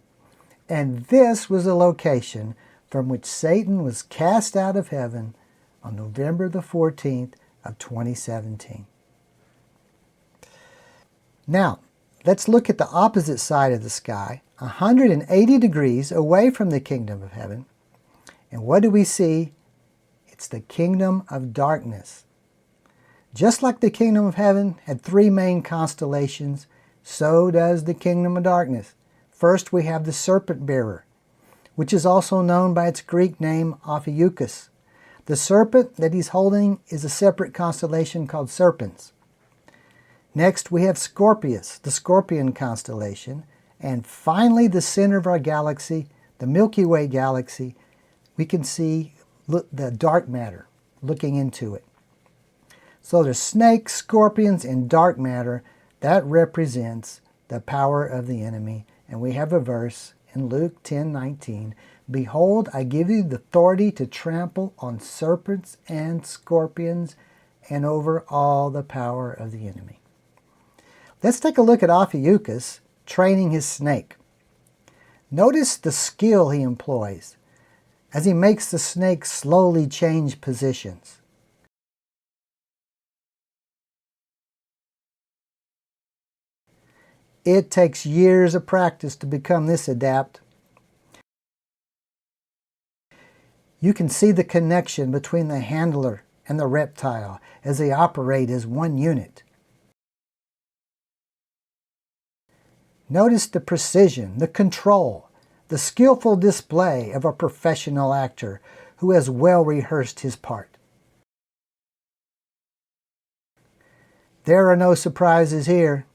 And this was the location from which Satan was cast out of heaven on November the 14th of 2017. Now, let's look at the opposite side of the sky, 180 degrees away from the kingdom of heaven. And what do we see? It's the kingdom of darkness. Just like the kingdom of heaven had three main constellations, so does the kingdom of darkness. First, we have the serpent bearer, which is also known by its Greek name Ophiuchus. The serpent that he's holding is a separate constellation called Serpens. Next, we have Scorpius, the Scorpion constellation. And finally, the center of our galaxy, the Milky Way galaxy, we can see the dark matter looking into it. So there's snakes, scorpions, and dark matter. That represents the power of the enemy. And we have a verse in Luke 10:19. Behold, I give you the authority to trample on serpents and scorpions and over all the power of the enemy. Let's take a look at Ophiuchus training his snake. Notice the skill he employs as he makes the snake slowly change positions. It takes years of practice to become this adept. You can see the connection between the handler and the reptile as they operate as one unit. Notice the precision, the control, the skillful display of a professional actor who has well rehearsed his part. There are no surprises here.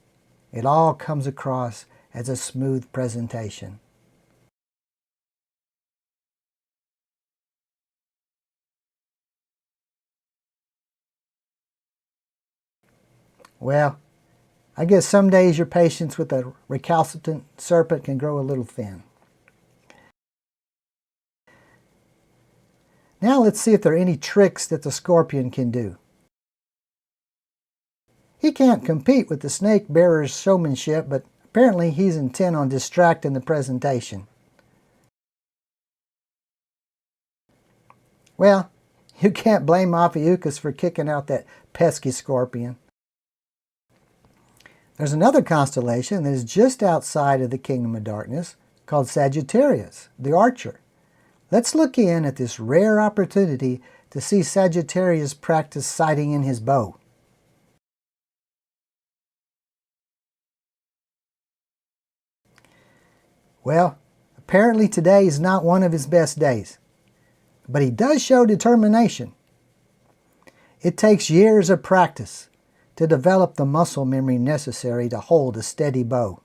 It all comes across as a smooth presentation. Well, I guess some days your patience with a recalcitrant serpent can grow a little thin. Now let's see if there are any tricks that the scorpion can do. He can't compete with the snake bearer's showmanship, but apparently he's intent on distracting the presentation. Well, you can't blame Ophiuchus for kicking out that pesky scorpion. There's another constellation that is just outside of the kingdom of darkness called Sagittarius, the archer. Let's look in at this rare opportunity to see Sagittarius practice sighting in his bow. Well, apparently today is not one of his best days, but he does show determination. It takes years of practice to develop the muscle memory necessary to hold a steady bow.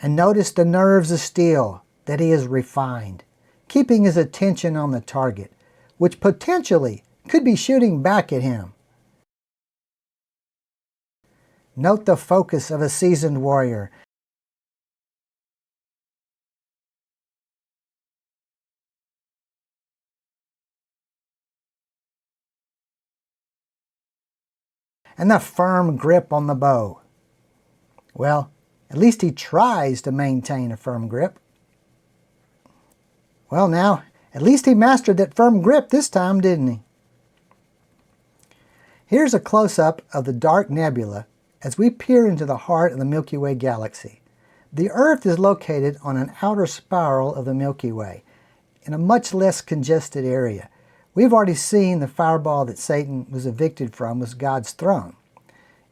And notice the nerves of steel that he has refined, keeping his attention on the target, which potentially could be shooting back at him. Note the focus of a seasoned warrior. And the firm grip on the bow. Well, at least he tries to maintain a firm grip. Well now, at least he mastered that firm grip this time, didn't he? Here's a close-up of the dark nebula as we peer into the heart of the Milky Way galaxy. The Earth is located on an outer spiral of the Milky Way, in a much less congested area. We've already seen the fireball that Satan was evicted from was God's throne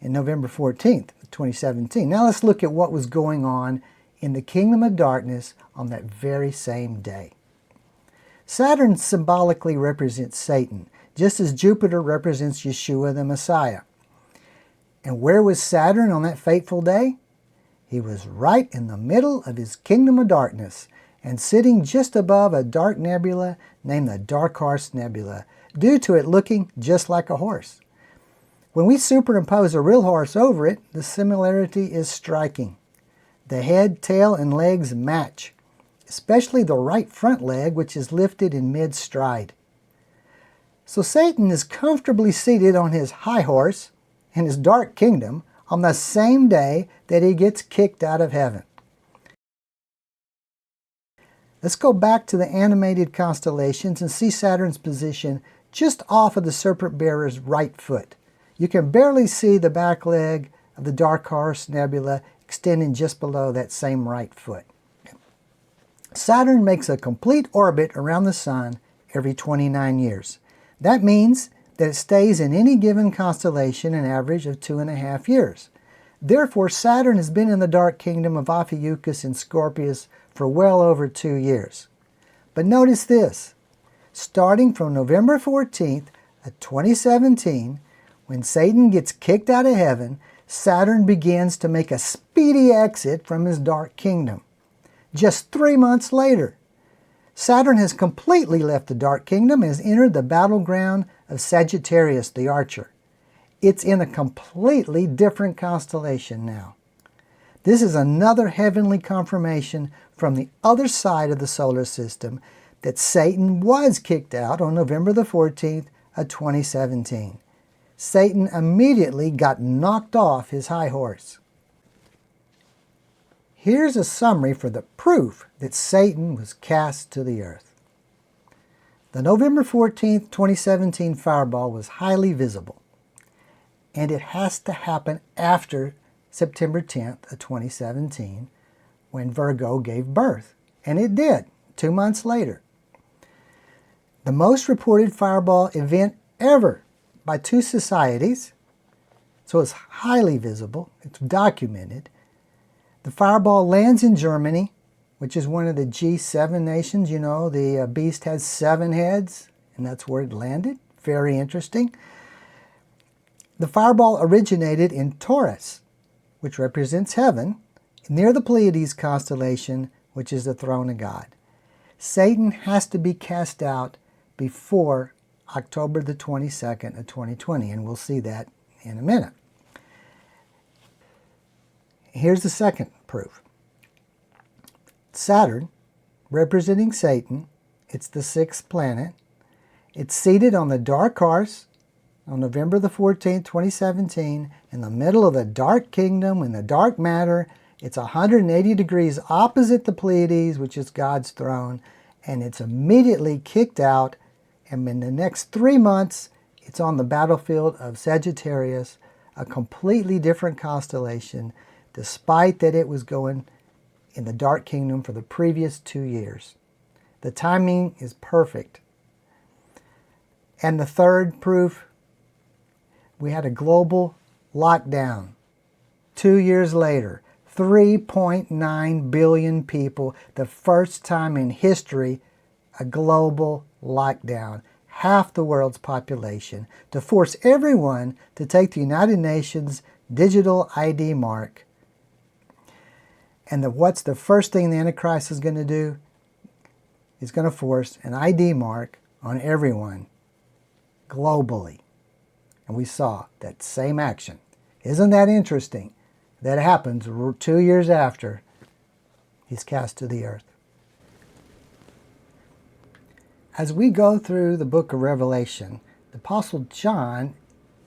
in November 14th, 2017. Now let's look at what was going on in the kingdom of darkness on that very same day. Saturn symbolically represents Satan, just as Jupiter represents Yeshua the Messiah. And where was Saturn on that fateful day? He was right in the middle of his kingdom of darkness, and sitting just above a dark nebula named the Dark Horse Nebula, due to it looking just like a horse. When we superimpose a real horse over it, the similarity is striking. The head, tail, and legs match, especially the right front leg, which is lifted in mid-stride. So Satan is comfortably seated on his high horse in his dark kingdom on the same day that he gets kicked out of heaven. Let's go back to the animated constellations and see Saturn's position just off of the serpent bearer's right foot. You can barely see the back leg of the Dark Horse Nebula extending just below that same right foot. Saturn makes a complete orbit around the Sun every 29 years. That means that it stays in any given constellation an average of 2.5 years. Therefore, Saturn has been in the dark kingdom of Ophiuchus and Scorpius for well over 2 years. But notice this, starting from November 14th of 2017, when Satan gets kicked out of heaven, Saturn begins to make a speedy exit from his dark kingdom. Just 3 months later, Saturn has completely left the dark kingdom and has entered the battleground of Sagittarius the Archer. It's in a completely different constellation now. This is another heavenly confirmation from the other side of the solar system that Satan was kicked out on November the 14th of 2017. Satan immediately got knocked off his high horse. Here's a summary for the proof that Satan was cast to the earth. The November 14th, 2017 fireball was highly visible, and it has to happen after September 10th of 2017 when Virgo gave birth, and it did 2 months later. The most reported fireball event ever by 2 societies, so it's highly visible, it's documented. The fireball lands in Germany, which is one of the G7 nations. You know, the beast has 7 heads, and that's where it landed. Very interesting. The fireball originated in Taurus, which represents heaven, near the Pleiades constellation, which is the throne of God. Satan has to be cast out before October the 22nd of 2020, and we'll see that in a minute. Here's the second proof. Saturn, representing Satan, it's the 6th planet. It's seated on the dark horse on November the 14th, 2017, in the middle of the dark kingdom, in the dark matter. It's 180 degrees opposite the Pleiades, which is God's throne, and it's immediately kicked out, and in the next 3 months, it's on the battlefield of Sagittarius, a completely different constellation, despite that it was going in the dark kingdom for the previous 2 years. The timing is perfect. And the third proof, we had a global lockdown. 2 years later, 3.9 billion people, the first time in history, a global lockdown, half the world's population, to force everyone to take the United Nations digital ID mark. And what's the first thing the Antichrist is going to do? He's going to force an ID mark on everyone globally. And we saw that same action. Isn't that interesting? That happens 2 years after he's cast to the earth. As we go through the book of Revelation, the Apostle John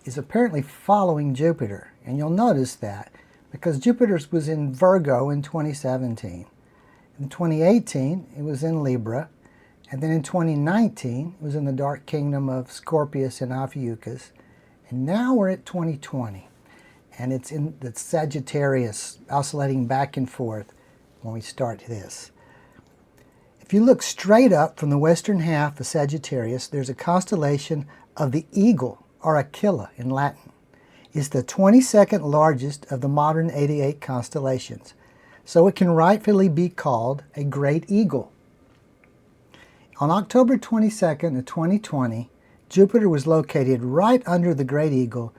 is apparently following Jupiter. And you'll notice that because Jupiter was in Virgo in 2017. In 2018, it was in Libra. And then in 2019, it was in the dark kingdom of Scorpius and Ophiuchus. And now we're at 2020. And it's in the Sagittarius, oscillating back and forth when we start this. If you look straight up from the western half of Sagittarius, there's a constellation of the eagle, or Aquila in Latin. It's the 22nd largest of the modern 88 constellations, so it can rightfully be called a great eagle. On October 22nd of 2020, Jupiter was located right under the great eagle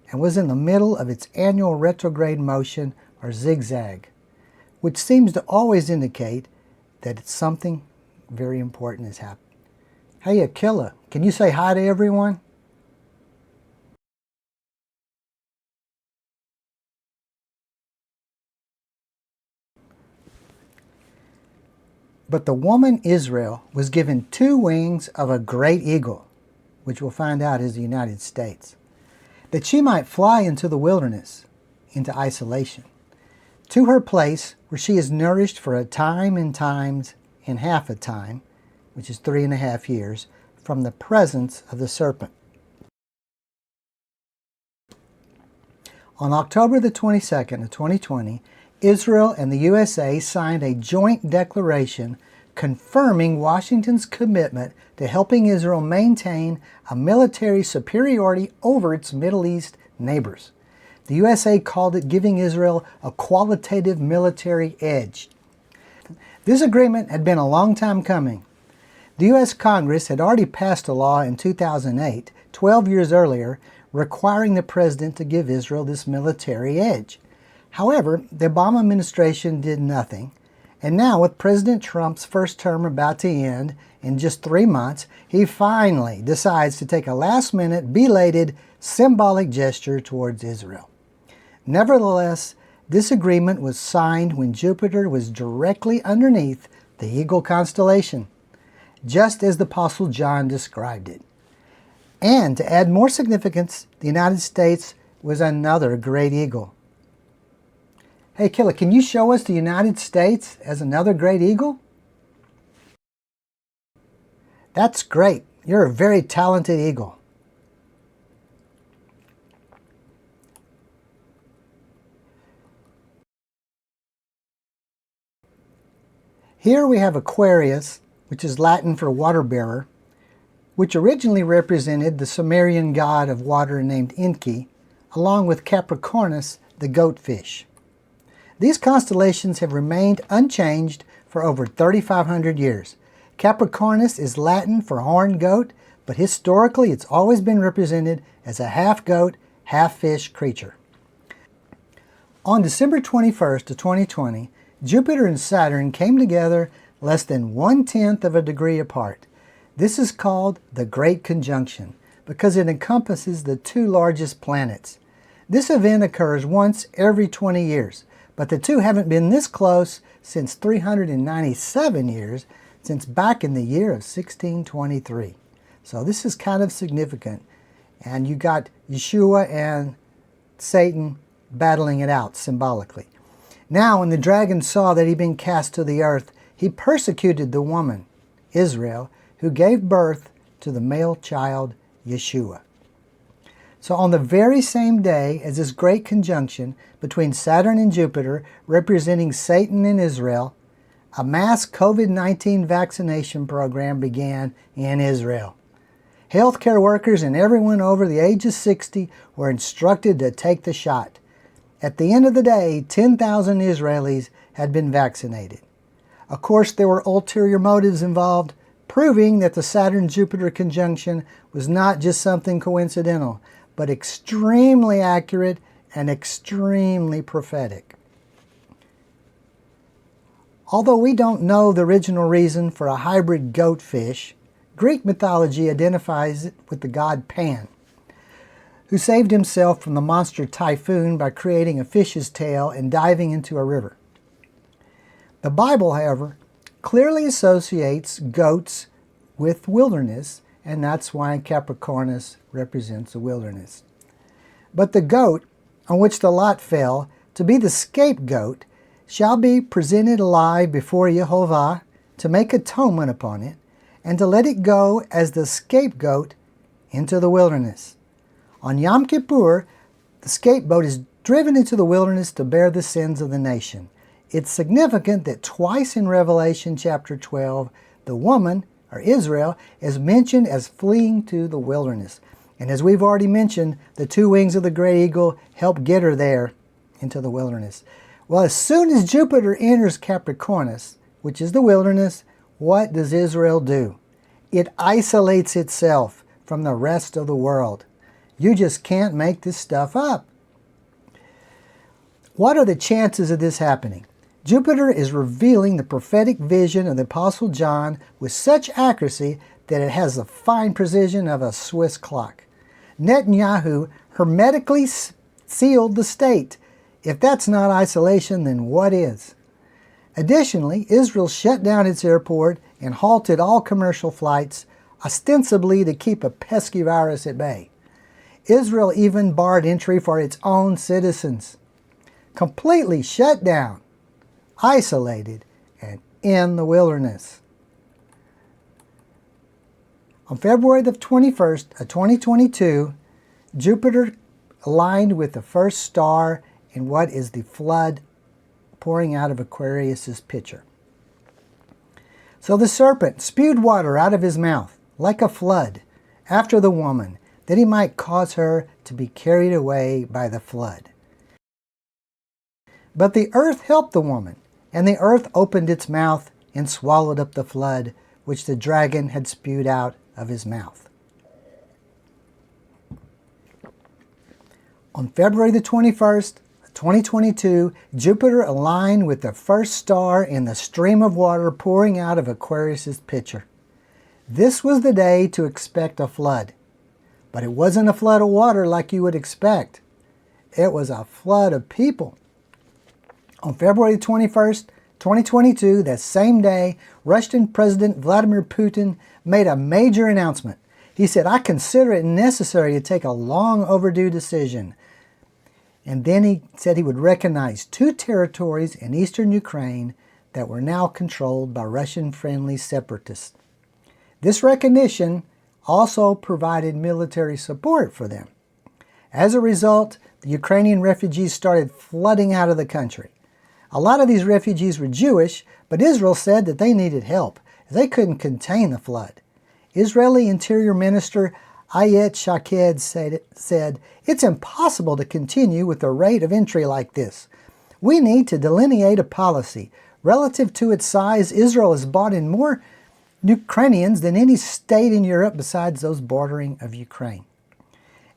and was in the middle of its annual retrograde motion, or zigzag, which seems to always indicate that it's something very important has happened. Hey Aquila, can you say hi to everyone? But the woman Israel was given 2 wings of a great eagle. which we'll find out is the United States, that she might fly into the wilderness, into isolation, to her place where she is nourished for a time and times and half a time, which is 3.5 years, from the presence of the serpent. On October the 22nd of 2020, Israel and the USA signed a joint declaration confirming Washington's commitment to helping Israel maintain a military superiority over its Middle East neighbors. The USA called it giving Israel a qualitative military edge. This agreement had been a long time coming. The U.S. Congress had already passed a law in 2008, 12 years earlier, requiring the president to give Israel this military edge. However, the Obama administration did nothing, and now with President Trump's first term about to end in just 3 months, he finally decides to take a last-minute, belated, symbolic gesture towards Israel. Nevertheless, this agreement was signed when Jupiter was directly underneath the Eagle constellation, just as the Apostle John described it. And to add more significance, the United States was another great eagle. Hey Killa, can you show us the United States as another great eagle? That's great. You're a very talented eagle. Here we have Aquarius, which is Latin for water bearer, which originally represented the Sumerian god of water named Enki, along with Capricornus, the goatfish. These constellations have remained unchanged for over 3,500 years. Capricornus is Latin for horned goat, but historically it's always been represented as a half-goat, half-fish creature. On December 21st of 2020, Jupiter and Saturn came together less than 1/10 of a degree apart. This is called the Great Conjunction because it encompasses the two largest planets. This event occurs once every 20 years, but the two haven't been this close since 397 years, since back in the year of 1623. So this is kind of significant. And you got Yeshua and Satan battling it out symbolically. Now, when the dragon saw that he'd been cast to the earth, he persecuted the woman, Israel, who gave birth to the male child, Yeshua. So on the very same day as this great conjunction between Saturn and Jupiter, representing Satan and Israel, a mass COVID-19 vaccination program began in Israel. Healthcare workers and everyone over the age of 60 were instructed to take the shot. At the end of the day, 10,000 Israelis had been vaccinated. Of course, there were ulterior motives involved, proving that the Saturn-Jupiter conjunction was not just something coincidental, but extremely accurate and extremely prophetic. Although we don't know the original reason for a hybrid goatfish, Greek mythology identifies it with the god Pan, who saved himself from the monster Typhoon by creating a fish's tail and diving into a river. The Bible, however, clearly associates goats with wilderness, and that's why Capricornus represents a wilderness. But the goat, on which the lot fell, to be the scapegoat, shall be presented alive before Jehovah to make atonement upon it, and to let it go as the scapegoat into the wilderness. On Yom Kippur, the scapegoat is driven into the wilderness to bear the sins of the nation. It's significant that twice in Revelation chapter 12, the woman, or Israel, is mentioned as fleeing to the wilderness. And as we've already mentioned, the two wings of the great eagle help get her there into the wilderness. Well, as soon as Jupiter enters Capricornus, which is the wilderness, what does Israel do? It isolates itself from the rest of the world. You just can't make this stuff up. What are the chances of this happening? Jupiter is revealing the prophetic vision of the Apostle John with such accuracy that it has the fine precision of a Swiss clock. Netanyahu hermetically sealed the state. If that's not isolation, then what is? Additionally, Israel shut down its airport and halted all commercial flights, ostensibly to keep a pesky virus at bay. Israel even barred entry for its own citizens. Completely shut down, isolated, and in the wilderness. On February the 21st of 2022, Jupiter aligned with the first star in what is the flood pouring out of Aquarius's pitcher. So the serpent spewed water out of his mouth like a flood after the woman, that he might cause her to be carried away by the flood. But the earth helped the woman, and the earth opened its mouth and swallowed up the flood which the dragon had spewed out of his mouth. On February the 21st, 2022, Jupiter aligned with the first star in the stream of water pouring out of Aquarius's pitcher. This was the day to expect a flood. But it wasn't a flood of water like you would expect. It was a flood of people. On February 21st, 2022, that same day, Russian President Vladimir Putin made a major announcement. He said, "I consider it necessary to take a long overdue decision." And then he said he would recognize 2 territories in eastern Ukraine that were now controlled by Russian-friendly separatists. This recognition also provided military support for them. As a result, the Ukrainian refugees started flooding out of the country. A lot of these refugees were Jewish, but Israel said that they needed help, as they couldn't contain the flood. Israeli Interior Minister Ayet Shaked said, "It's impossible to continue with a rate of entry like this. We need to delineate a policy. Relative to its size, Israel has brought in more Ukrainians than any state in Europe besides those bordering of Ukraine."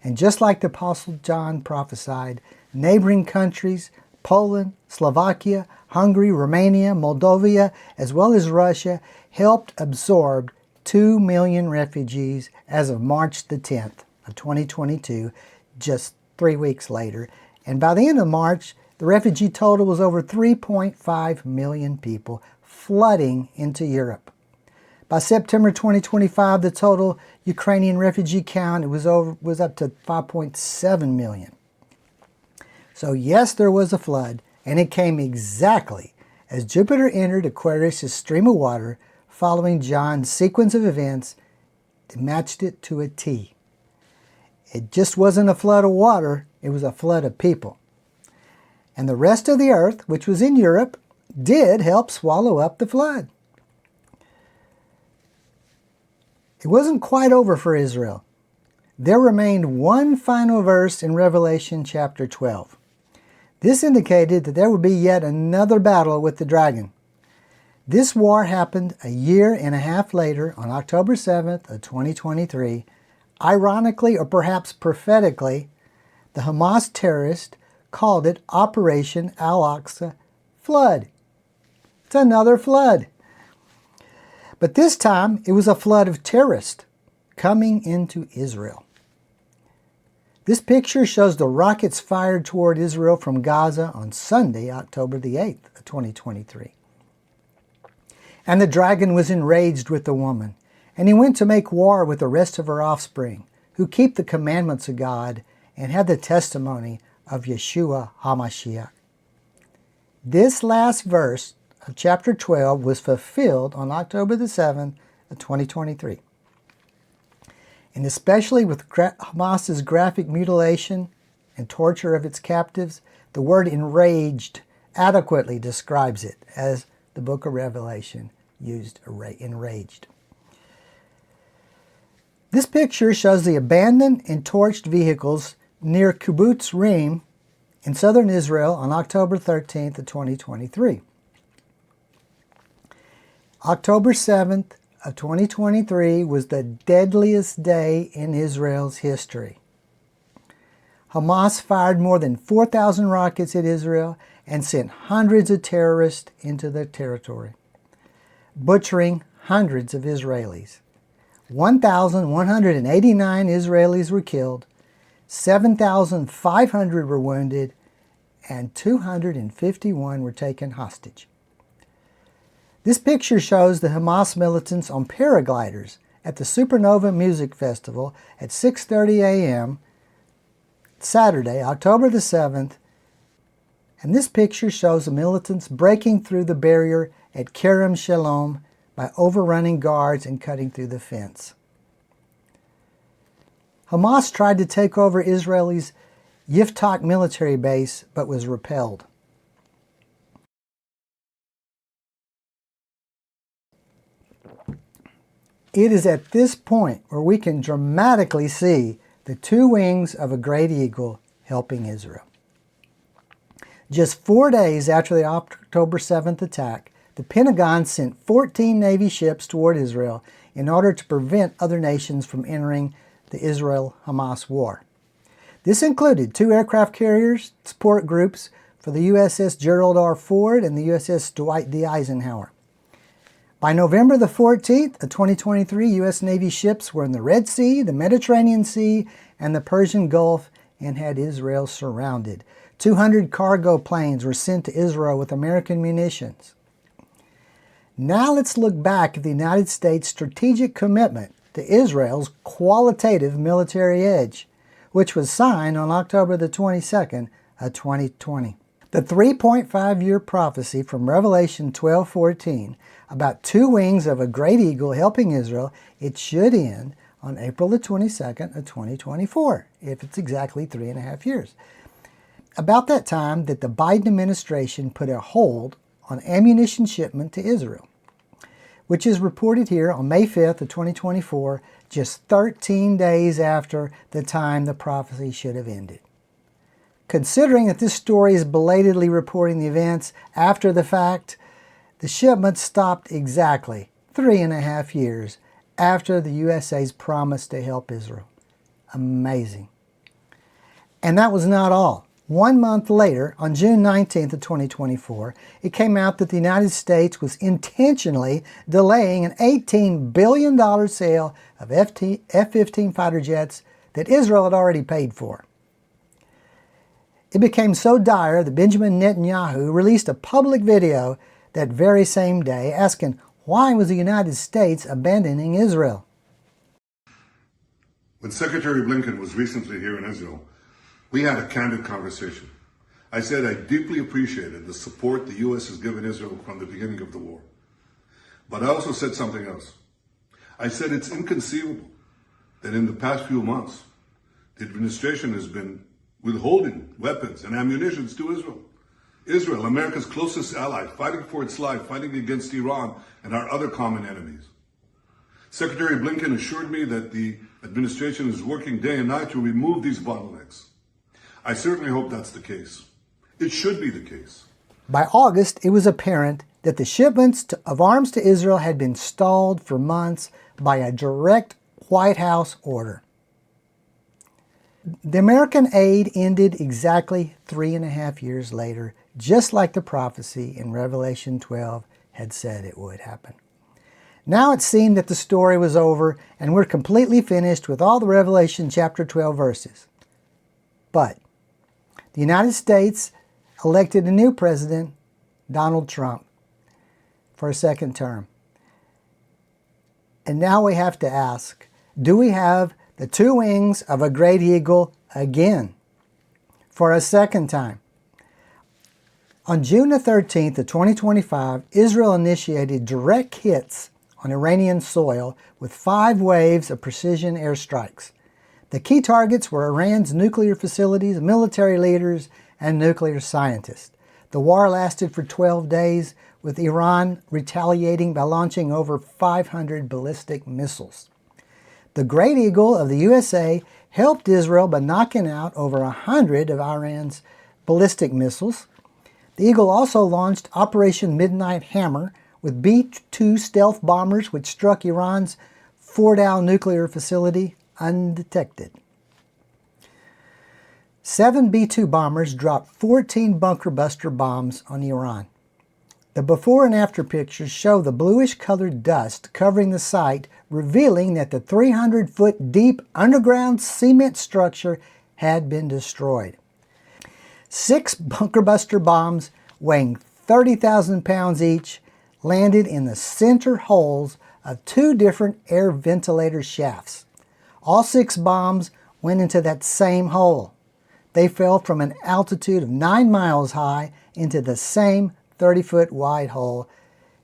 And just like the Apostle John prophesied, neighboring countries, Poland, Slovakia, Hungary, Romania, Moldova, as well as Russia, helped absorb 2 million refugees as of March the 10th of 2022, just 3 weeks later. And by the end of March, the refugee total was over 3.5 million people flooding into Europe. By September 2025, the total Ukrainian refugee count was up to 5.7 million. So yes, there was a flood, and it came exactly as Jupiter entered Aquarius' stream of water, following John's sequence of events that matched it to a T. It just wasn't a flood of water, it was a flood of people. And the rest of the earth, which was in Europe, did help swallow up the flood. It wasn't quite over for Israel. There remained one final verse in Revelation chapter 12. This indicated that there would be yet another battle with the dragon. This war happened a year and a half later on October 7th of 2023. Ironically, or perhaps prophetically, the Hamas terrorists called it Operation Al-Aqsa Flood. It's another flood. But this time, it was a flood of terrorists coming into Israel. This picture shows the rockets fired toward Israel from Gaza on Sunday, October the 8th of 2023. And the dragon was enraged with the woman, and he went to make war with the rest of her offspring, who keep the commandments of God and have the testimony of Yeshua HaMashiach. This last verse of chapter 12 was fulfilled on October the 7th of 2023. And especially with Hamas's graphic mutilation and torture of its captives, the word enraged adequately describes it, as the book of Revelation used enraged. This picture shows the abandoned and torched vehicles near Kibbutz Reem in southern Israel on October 13th of 2023. October 7th of 2023 was the deadliest day in Israel's history. Hamas fired more than 4,000 rockets at Israel and sent hundreds of terrorists into their territory, butchering hundreds of Israelis. 1,189 Israelis were killed, 7,500 were wounded, and 251 were taken hostage. This picture shows the Hamas militants on paragliders at the Supernova Music Festival at 6:30 a.m. Saturday, October the 7th, and this picture shows the militants breaking through the barrier at Kerem Shalom by overrunning guards and cutting through the fence. Hamas tried to take over Israel's Yiftach military base, but was repelled. It is at this point where we can dramatically see the two wings of a great eagle helping Israel. Just 4 days after the October 7th attack, the Pentagon sent 14 Navy ships toward Israel in order to prevent other nations from entering the Israel-Hamas war. This included 2 aircraft carriers, support groups for the USS Gerald R. Ford and the USS Dwight D. Eisenhower. By November the 14th of 2023, U.S. Navy ships were in the Red Sea, the Mediterranean Sea, and the Persian Gulf and had Israel surrounded. 200 cargo planes were sent to Israel with American munitions. Now let's look back at the United States' strategic commitment to Israel's qualitative military edge, which was signed on October the 22nd of 2020. The 3.5-year prophecy from Revelation 12:14 about 2 wings of a great eagle helping Israel, it should end on April the 22nd of 2024, if it's exactly 3.5 years. About that time that the Biden administration put a hold on ammunition shipment to Israel, which is reported here on May 5th of 2024, just 13 days after the time the prophecy should have ended. Considering that this story is belatedly reporting the events after the fact, the shipment stopped exactly 3.5 years after the USA's promise to help Israel. Amazing. And that was not all. 1 month later, on June 19th of 2024, it came out that the United States was intentionally delaying an $18 billion sale of F-15 fighter jets that Israel had already paid for. It became so dire that Benjamin Netanyahu released a public video that very same day asking why was the United States abandoning Israel.
When Secretary Blinken was recently here in Israel, we had a candid conversation. I said I deeply appreciated the support the U.S. has given Israel from the beginning of the war. But I also said something else. I said it's inconceivable that in the past few months, the administration has been withholding weapons and ammunition to Israel. Israel, America's closest ally, fighting for its life, fighting against Iran and our other common enemies. Secretary Blinken assured me that the administration is working day and night to remove these bottlenecks. I certainly hope that's the case. It should be the case.
By August, it was apparent that the shipments of arms to Israel had been stalled for months by a direct White House order. The American aid ended exactly 3.5 years later, just like the prophecy in Revelation 12 had said it would happen. Now it seemed that the story was over and we're completely finished with all the Revelation chapter 12 verses. But the United States elected a new president, Donald Trump, for a second term. And now we have to ask, do we have the 2 wings of a great eagle again for a second time? On June the 13th of 2025, Israel initiated direct hits on Iranian soil with 5 waves of precision airstrikes. The key targets were Iran's nuclear facilities, military leaders, and nuclear scientists. The war lasted for 12 days, with Iran retaliating by launching over 500 ballistic missiles. The Great Eagle of the USA helped Israel by knocking out over 100 of Iran's ballistic missiles. The Eagle also launched Operation Midnight Hammer with B-2 stealth bombers which struck Iran's Fordow nuclear facility undetected. 7 B-2 bombers dropped 14 bunker buster bombs on Iran. The before and after pictures show the bluish-colored dust covering the site, revealing that the 300-foot deep underground cement structure had been destroyed. 6 bunker buster bombs weighing 30,000 pounds each landed in the center holes of 2 different air ventilator shafts. All 6 bombs went into that same hole. They fell from an altitude of 9 miles high into the same 30-foot wide hole,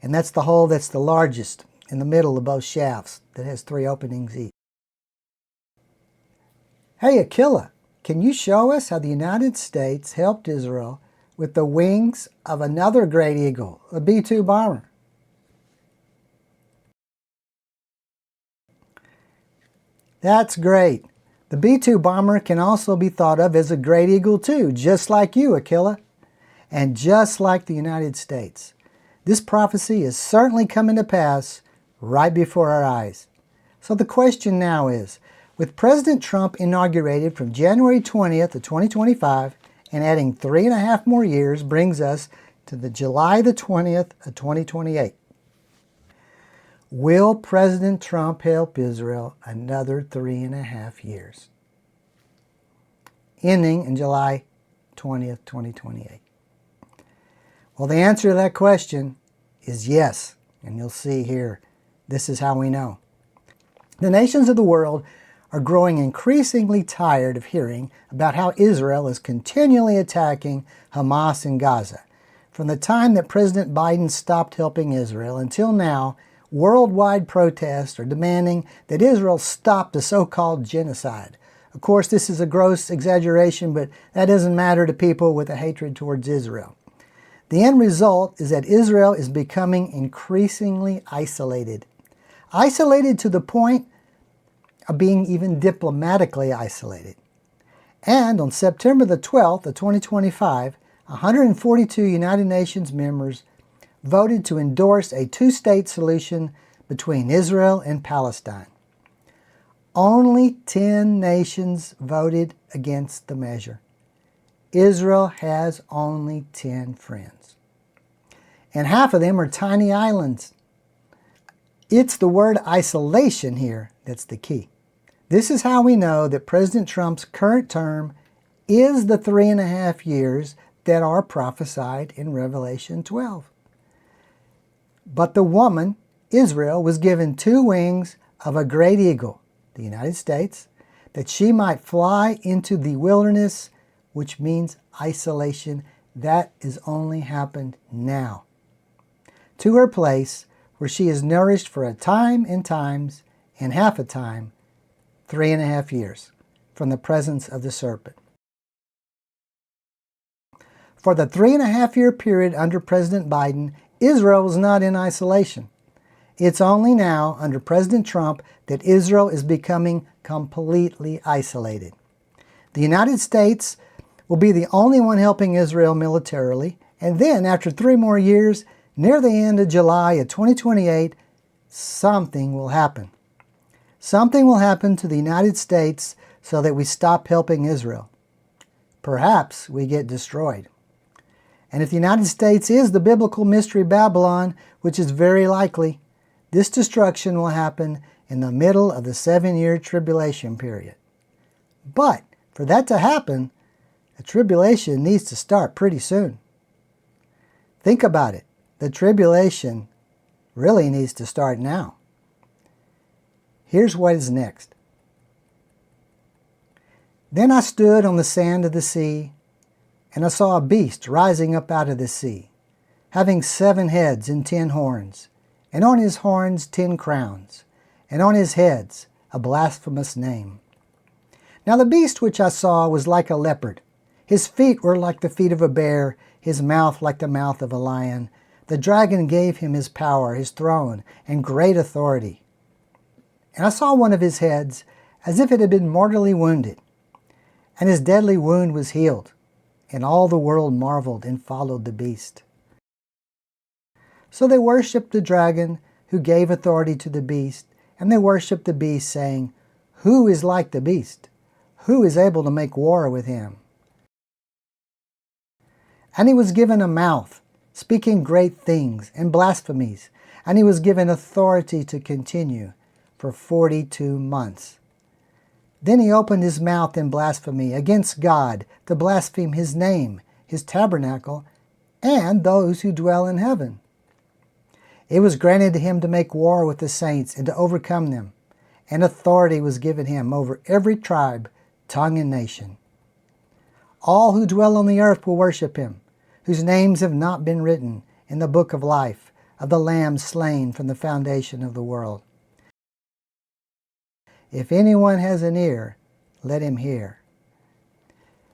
and that's the hole that's the largest in the middle of both shafts that has 3 openings each. Hey Aquila, can you show us how the United States helped Israel with the wings of another great eagle, a B-2 bomber? That's great. The B-2 bomber can also be thought of as a great eagle too, just like you, Aquila, and just like the United States. This prophecy is certainly coming to pass right before our eyes. So the question now is, with President Trump inaugurated from January 20th of 2025 and adding 3.5 more years brings us to the July the 20th of 2028. Will President Trump help Israel another 3.5 years? Ending in July 20th, 2028. Well, the answer to that question is yes, and you'll see here, this is how we know. The nations of the world are growing increasingly tired of hearing about how Israel is continually attacking Hamas in Gaza. From the time that President Biden stopped helping Israel until now, worldwide protests are demanding that Israel stop the so-called genocide. Of course, this is a gross exaggeration, but that doesn't matter to people with a hatred towards Israel. The end result is that Israel is becoming increasingly isolated. Isolated to the point of being even diplomatically isolated. And on September the 12th of 2025, 142 United Nations members voted to endorse a 2-state solution between Israel and Palestine. Only 10 nations voted against the measure. Israel has only 10 friends. And half of them are tiny islands. It's the word isolation here that's the key. This is how we know that President Trump's current term is the 3.5 years that are prophesied in Revelation 12. But the woman, Israel, was given 2 wings of a great eagle, the United States, that she might fly into the wilderness, which means isolation. That has only happened now. To her place, where she is nourished for a time and times and half a time, 3.5 years, from the presence of the serpent. For the 3.5-year period under President Biden, Israel was not in isolation. It's only now, under President Trump, that Israel is becoming completely isolated. The United States will be the only one helping Israel militarily, and then, after 3 more years, near the end of July of 2028, something will happen. Something will happen to the United States so that we stop helping Israel. Perhaps we get destroyed. And if the United States is the biblical mystery Babylon, which is very likely, this destruction will happen in the middle of the 7-year tribulation period. But for that to happen, the tribulation needs to start pretty soon. Think about it. The tribulation really needs to start now. Here's what is next. Then I stood on the sand of the sea, and I saw a beast rising up out of the sea, having 7 heads and 10 horns, and on his horns 10 crowns, and on his heads a blasphemous name. Now the beast which I saw was like a leopard. His feet were like the feet of a bear, his mouth like the mouth of a lion. The dragon gave him his power, his throne, and great authority. And I saw one of his heads as if it had been mortally wounded, and his deadly wound was healed, and all the world marveled and followed the beast. So they worshipped the dragon who gave authority to the beast, and they worshipped the beast, saying, "Who is like the beast? Who is able to make war with him?" And he was given a mouth, speaking great things and blasphemies, and he was given authority to continue for 42 months. Then he opened his mouth in blasphemy against God, to blaspheme his name, his tabernacle, and those who dwell in heaven. It was granted to him to make war with the saints and to overcome them, and authority was given him over every tribe, tongue, and nation. All who dwell on the earth will worship him, whose names have not been written in the book of life of the Lamb slain from the foundation of the world. If anyone has an ear, let him hear.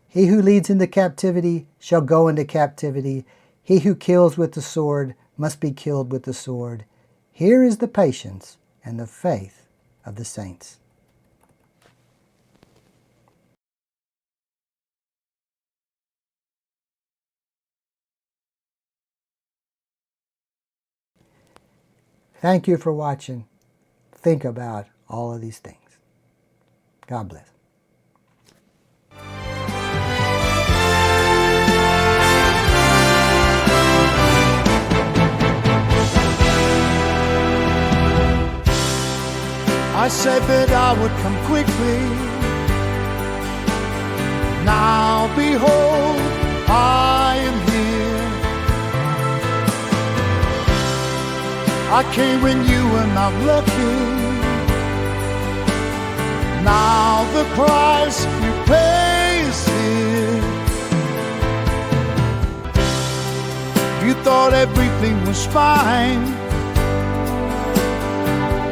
He who leads into captivity shall go into captivity. He who kills with the sword must be killed with the sword. Here is the patience and the faith of the saints. Thank you for watching. Think about all of these things. God bless.
I said that I would come quickly. Now behold, I am here. I came when you were not looking. Now the price you pay is here. You thought everything was fine.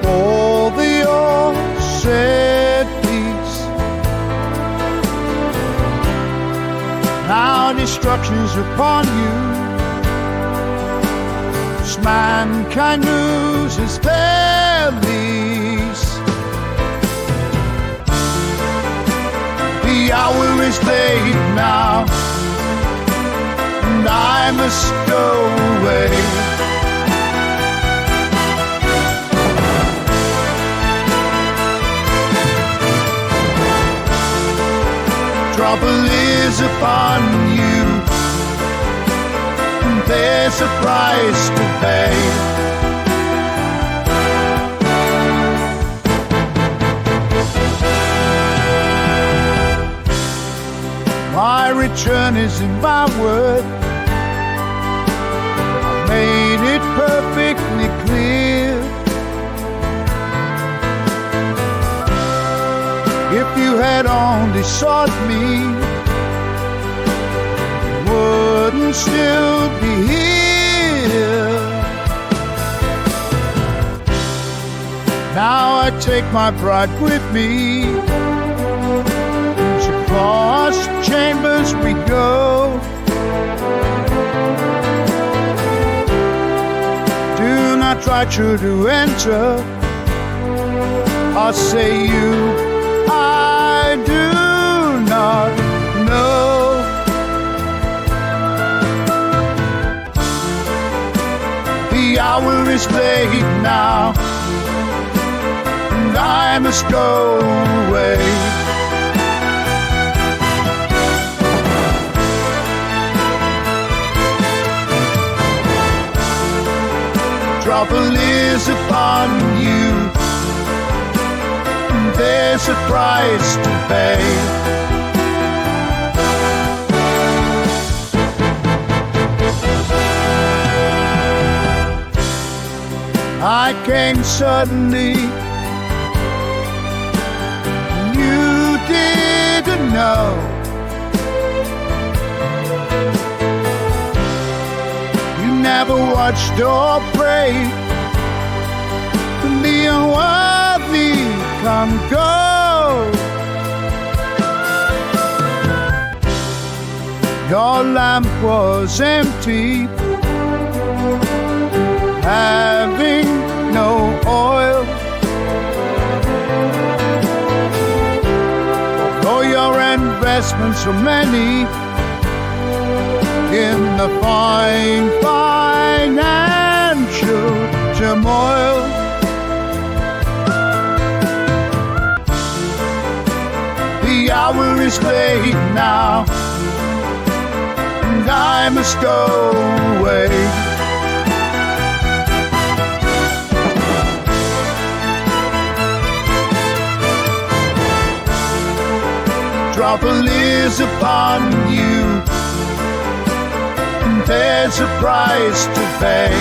All the old said peace. Now destruction's upon you. Mankind loses their lease. The hour is late now, and I must go away. Trouble is upon you. There's a price to pay. My return is in my word. I made it perfectly clear. If you had only sought me, wouldn't still be here. Now I take my bride with me. Across chambers we go. Do not try to enter. I'll say you, I do not know. The hour is late now, and I must go away. Trouble is upon you, and there's a price to pay. I came suddenly, you didn't know. You never watched or prayed when the unworthy come go. Your lamp was empty, having no oil. Though your investments are many in the fine financial turmoil, the hour is late now, and I must go away. Trouble is upon you, and there's a price to pay.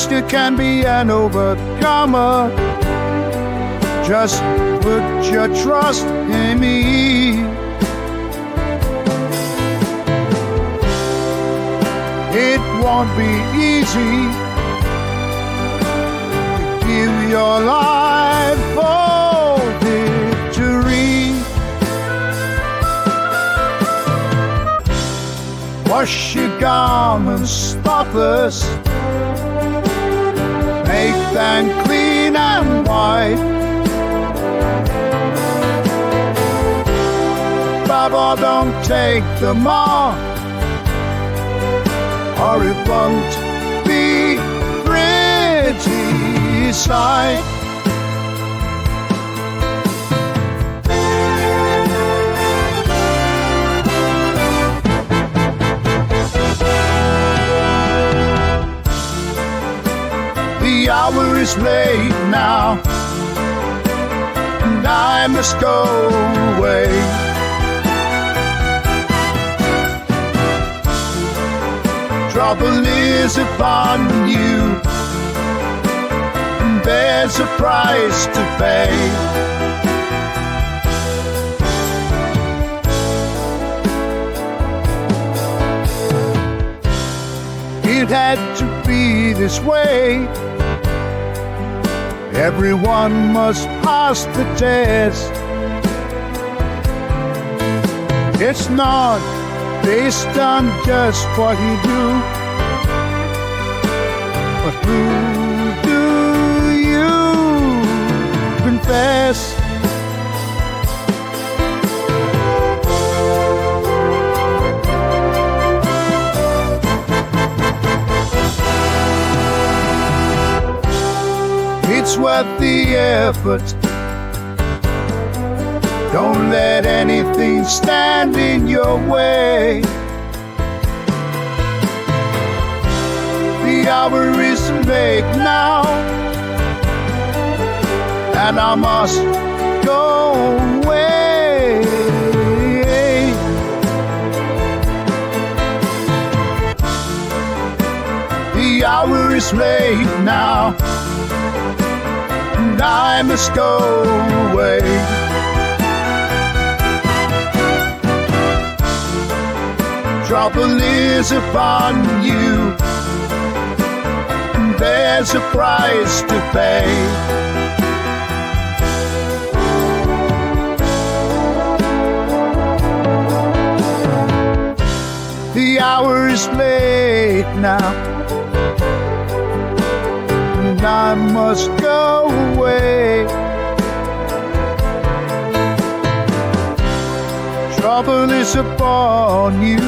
still can be an overcomer. Just put your trust in me. It won't be easy to give your life for victory. Wash your garments spotless, make them clean and white. But don't take them off, or it won't be pretty sight. The hour is late now, and I must go away. Trouble is upon you, and there's a price to pay. It had to be this way. Everyone must pass the test. It's not based on just what you do, but who do you confess? It's worth the effort. Don't let anything stand in your way. The hour is late now, and I must go away. The hour is late now, and I must go away. Trouble is upon you, and there's a price to pay. The hour is late now, and I must go away. Trouble is upon you,